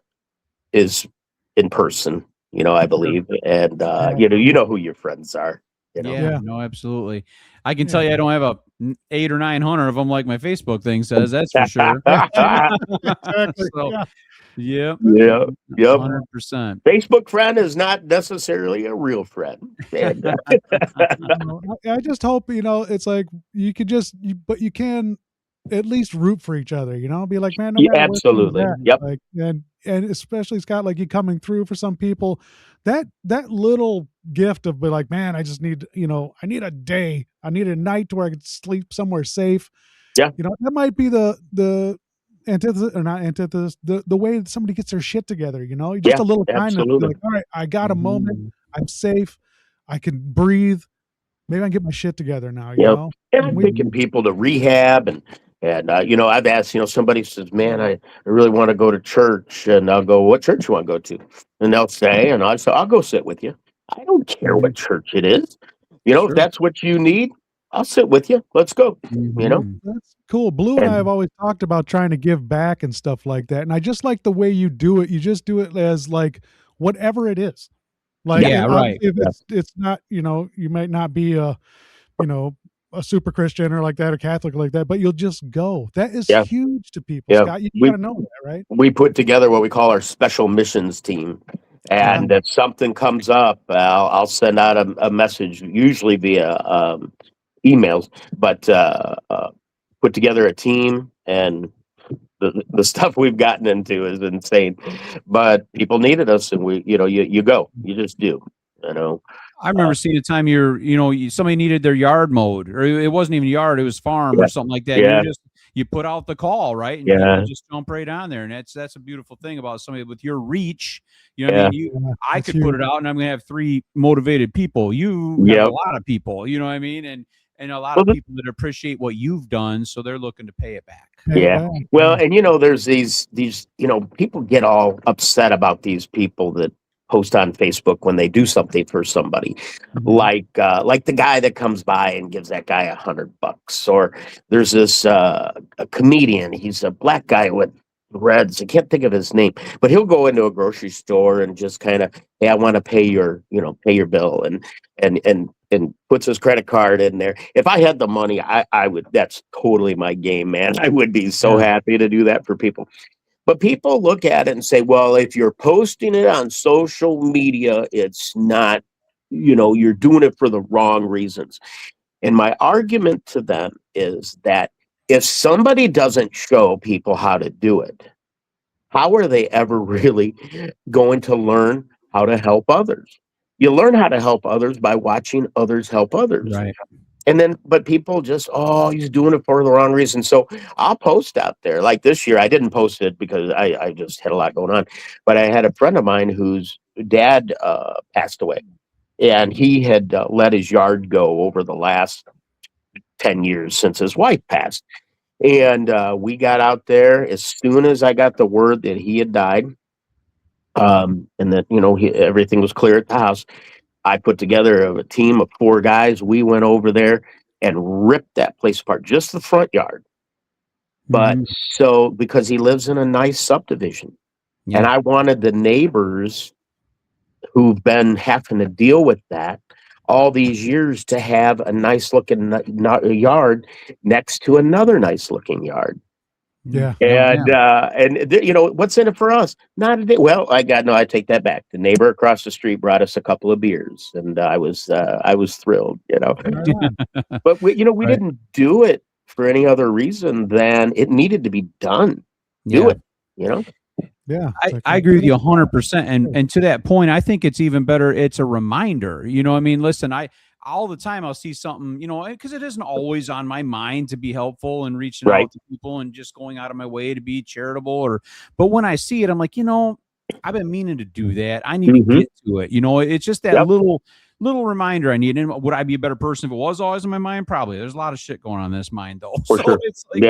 is in person. I believe, and you know who your friends are. Yeah, no, absolutely. I can Yeah. tell you, I don't have 800 or 900 of them like my Facebook thing says. That's for sure. Exactly. So, Yeah. Yeah. Yep. 100%. Facebook friend is not necessarily a real friend. And, I just hope it's like you could but you can at least root for each other. Be like, man, no Yeah, matter where things absolutely. at, Yep. Like, and especially Scott, like you coming through for some people, that little gift of be like, man, I just need I need a day, I need a night to where I could sleep somewhere safe. Yeah. That might be the antithesis, or not antithesis, the way that somebody gets their shit together. Just Yeah, a little kindness. Be absolutely. like, all right, I got a moment. I'm safe. I can breathe. Maybe I can get my shit together now. Yep. And I'm We- taking people to rehab, and I've asked, somebody says, man, I really want to go to church, and I'll go, what church you want to go to? And they'll say, and I'll say, I'll go sit with you. I don't care what church it is. Sure. If that's what you need, I'll sit with you. Let's go. Mhm. That's cool. Blue and I have always talked about trying to give back and stuff like that. And I just like the way you do it. You just do it as like whatever it is. Like, Yeah, and right. obviously if it's not, you might not be a super Christian or like that, or Catholic like that, but you'll just go. That is Yeah. huge to people. Yeah. Scott, you We- gotta know that, right? We put together what we call our special missions team. And if something comes up, I'll send out a message, usually via emails, but put together a team, and the stuff we've gotten into is insane. But people needed us, and you go, you just do. I remember seeing a time somebody needed their yard mowed, or it wasn't even yard, it was farm Yeah. or something like that. Yeah. You put out the call, right? And Yeah. people just jump right on there. And that's a beautiful thing about somebody with your reach. What I Yeah. mean? I That's could put huge. it out, and I'm going to have 3 motivated people. You have Yep. a lot of people, you know what I mean? And a lot Well, of people that appreciate what you've done, so they're looking to pay it back. Yeah. Well, and there's these people get all upset about these people that post on Facebook when they do something for somebody, like the guy that comes by and gives that guy $100, or there's this a comedian. He's a black guy with Reds. I can't think of his name, but he'll go into a grocery store and just kind of, hey, I want to pay your bill, and puts his credit card in there. If I had the money, I would. That's totally my game, man. I would be so happy to do that for people. But people look at it and say, well, if you're posting it on social media, it's not, you're doing it for the wrong reasons. And my argument to them is that if somebody doesn't show people how to do it, how are they ever really going to learn how to help others? You learn how to help others by watching others help others. Right. But people just, he's doing it for the wrong reason. So I'll post out there. Like this year, I didn't post it because I just had a lot going on. But I had a friend of mine whose dad passed away. And he had let his yard go over the last 10 years since his wife passed. And we got out there as soon as I got the word that he had died, and that, everything was clear at the house. I put together a team of 4 guys. We went over there and ripped that place apart, just the front yard. But so because he lives in a nice subdivision, and I wanted the neighbors who've been having to deal with that all these years to have a nice looking yard next to another nice looking yard. Yeah. And you know, what's in it for us? Not a day. Well, I take that back. The neighbor across the street brought us a couple of beers, and I was thrilled, you know. But we didn't do it for any other reason than it needed to be done. Do it, you know. Yeah, I agree with you 100%. And to that point, I think it's even better. It's a reminder, you know, I mean, listen, all the time I'll see something, you know, because it isn't always on my mind to be helpful and reaching out to people and just going out of my way to be charitable but when I see it, I'm like, you know, I've been meaning to do that. I need to get to it. You know, it's just that little reminder I need. And would I be a better person if it was always in my mind? Probably. There's a lot of shit going on in this mind though. For sure. It's like,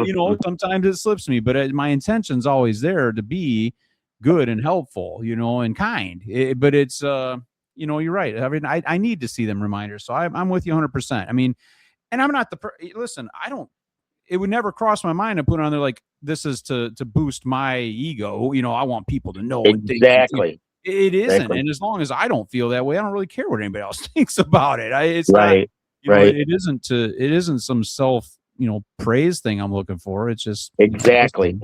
you know, sometimes it slips me, but my intention's always there to be good and helpful, you know, and kind. But it's, you know, you're right. I mean, I need to see them reminders. So I'm with you 100%. I mean, and I'm not listen, it would never cross my mind to put on there like, this is to boost my ego. You know, I want people to know. Exactly. It isn't. Exactly. And as long as I don't feel that way, I don't really care what anybody else thinks about it. It's not, you know, it isn't some self, you know, praise thing I'm looking for. It's just exactly.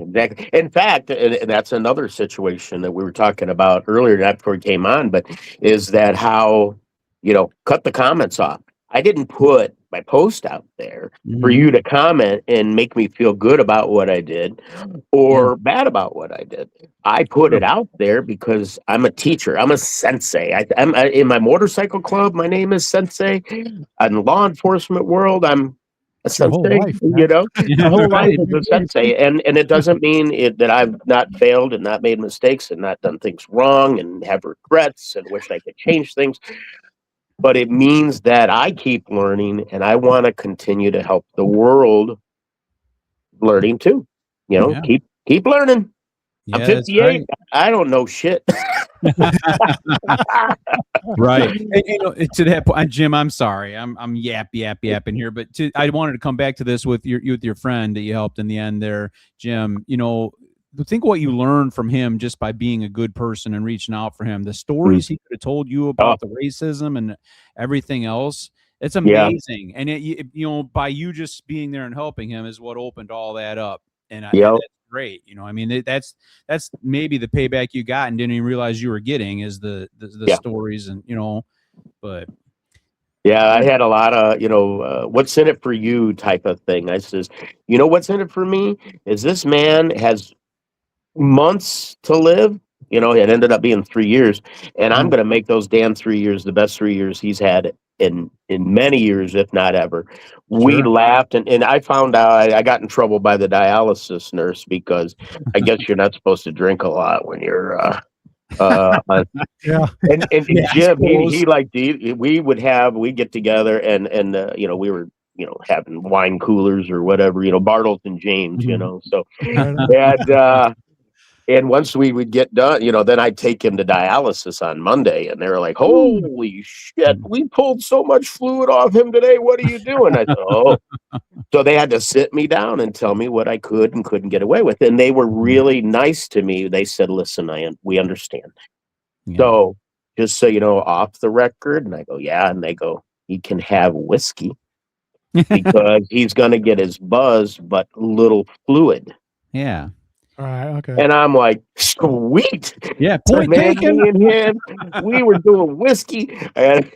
In fact, and that's another situation that we were talking about earlier, not before we came on, but is that how, you know, cut the comments off. I didn't put my post out there for you to comment and make me feel good about what I did or bad about what I did. I put it out there because I'm a teacher. I'm a sensei. I'm in my motorcycle club. My name is Sensei. In the law enforcement world, I'm a sensei. Life, you know, my whole life is a sensei, and it doesn't mean that I've not failed and not made mistakes and not done things wrong and have regrets and wish I could change things. But it means that I keep learning and I want to continue to help the world learning too. You know, keep learning. I'm 58. Right. I don't know shit. Right. And, you know, to that point, Jim, I'm sorry. I'm yapping here, but I wanted to come back to this with your friend that you helped in the end there, Jim. You know, think what you learned from him just by being a good person and reaching out for him. The stories he could have told you about the racism and everything else. It's amazing. And you know, by you just being there and helping him is what opened all that up. And that's great. You know, I mean, that's maybe the payback you got and didn't even realize you were getting is the stories and, you know, but. Yeah, I had a lot of, you know, what's in it for you type of thing. I says, you know, what's in it for me is this man has months to live. You know, it ended up being 3 years, and I'm going to make those damn 3 years the best 3 years he's had in many years, if not ever. We laughed, and I found out I got in trouble by the dialysis nurse because I guess you're not supposed to drink a lot when you're and Jim, we'd get together and you know, we were, you know, having wine coolers or whatever, you know, Bartles and James, you know, so and once we would get done, you know, then I'd take him to dialysis on Monday, and they were like, holy shit, we pulled so much fluid off him today. What are you doing? I said, oh. So they had to sit me down and tell me what I could and couldn't get away with. And they were really nice to me. They said, listen, we understand. Yeah. So just so you know, off the record. And I go, yeah. And they go, he can have whiskey because he's going to get his buzz, but little fluid. Yeah. All right, okay. And I'm like, sweet. Yeah, point taken. Me and him, we were doing whiskey. And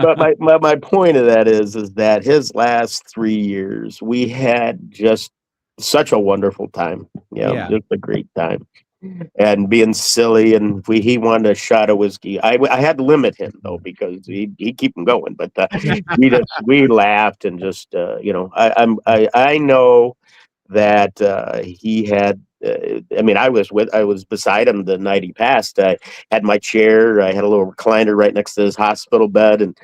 but my point of that is that his last 3 years, we had just such a wonderful time. Yeah, just a great time. And being silly, and he wanted a shot of whiskey. I had to limit him though because he'd keep him going. But we laughed and just you know, I know that he had. I mean, I was beside him the night he passed. I had my chair. I had a little recliner right next to his hospital bed, and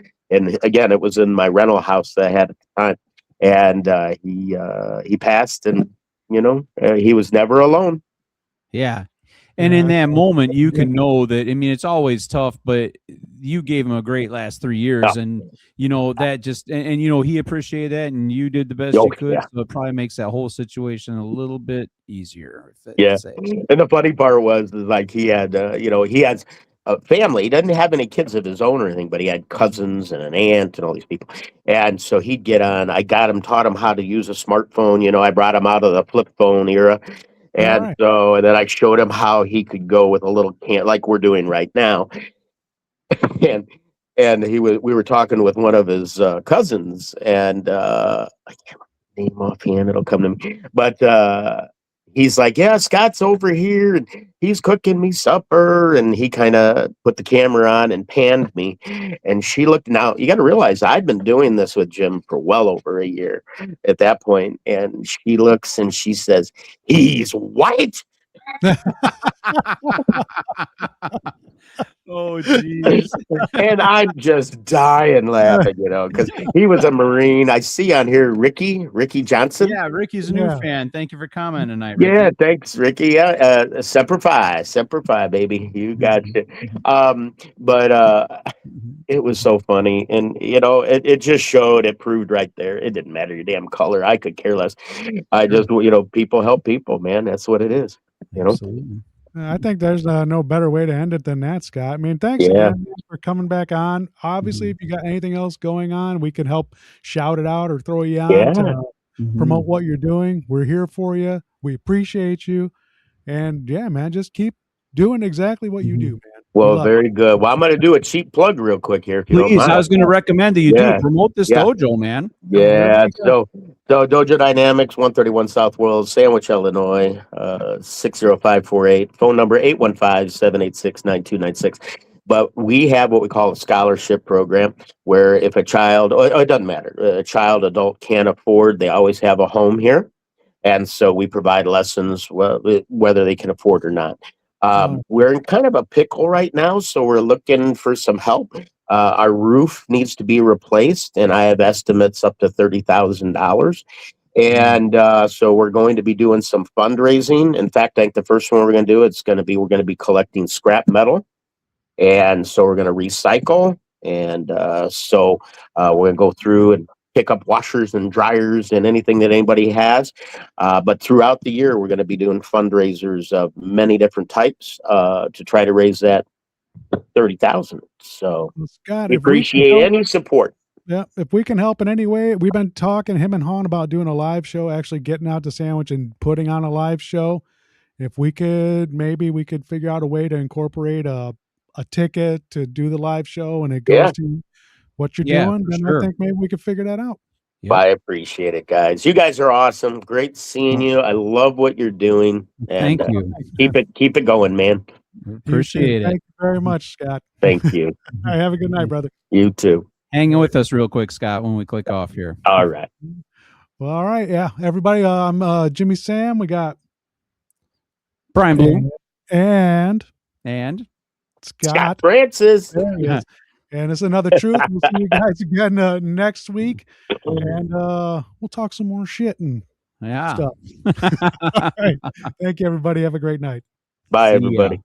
again, it was in my rental house that I had at the time. And he passed, and you know, he was never alone. Yeah. And in that moment, you can know that, I mean, it's always tough, but you gave him a great last 3 years, and that just and he appreciated that, and you did the best you could. So it probably makes that whole situation a little bit easier. And the funny part was like he had, he has a family. He doesn't have any kids of his own or anything, but he had cousins and an aunt and all these people. And so he'd get on. I taught him how to use a smartphone. I brought him out of the flip phone era. And and then I showed him how he could go with a little can like we're doing right now. and we were talking with one of his cousins, and I can't remember the name offhand, it'll come to me. But he's like, yeah, Scott's over here and he's cooking me supper. And he kind of put the camera on and panned me. And she looked. Now, you got to realize I'd been doing this with Jim for well over a year at that point. And she looks and she says, he's white. Oh, jeez. And I'm just dying laughing, because he was a Marine. I see on here Ricky Johnson. Yeah, Ricky's a new fan. Thank you for commenting tonight, Ricky. Yeah, thanks, Ricky. Semper Fi, baby. You got it. But it was so funny. And, it just showed, it proved right there. It didn't matter your damn color. I could care less. I just, people help people, man. That's what it is. Absolutely. I think there's no better way to end it than that, Scott. I mean, thanks again for coming back on. Obviously, if you got anything else going on, we can help shout it out or throw you on to promote what you're doing. We're here for you. We appreciate you. And yeah, man, just keep doing exactly what you do, man. Well, very good. Well, I'm going to do a cheap plug real quick here. Please, I was going to recommend that you do promote this dojo, man. Yeah. So Dojo Dynamics, 131 South World, Sandwich, Illinois, 60548. Phone number 815-786-9296. But we have what we call a scholarship program, where if a child, it doesn't matter, a child, adult can't afford, they always have a home here. And so we provide lessons, whether they can afford or not. We're in kind of a pickle right now, so we're looking for some help. Our roof needs to be replaced, and I have estimates up to $30,000. And so we're going to be doing some fundraising. In fact, I think the first one we're going to do, we're going to be collecting scrap metal, and so we're going to recycle. And so we're going to go through and pick up washers and dryers and anything that anybody has. But throughout the year, we're going to be doing fundraisers of many different types to try to raise that 30,000. So Scott, we appreciate any support. Yeah, if we can help in any way, we've been talking, him and Han, about doing a live show, actually getting out to Sandwich and putting on a live show. If we could, maybe we could figure out a way to incorporate a ticket to do the live show, and it goes to what you're doing, then I think maybe we could figure that out. Yep. I appreciate it, guys. You guys are awesome. Great seeing you. I love what you're doing. And, Thank you. Keep it going, man. Appreciate it. Thank you very much, Scott. Thank you. All right, have a good night, brother. You too. Hang with us real quick, Scott, when we click off here. All right. Well, all right. Yeah, everybody. I'm Jimmy Sam. We got Brian Blue and Scott Francis. And it's Another Truth. We'll see you guys again next week, and we'll talk some more shit and stuff. All right. Thank you, everybody. Have a great night. Bye, everybody. Bye.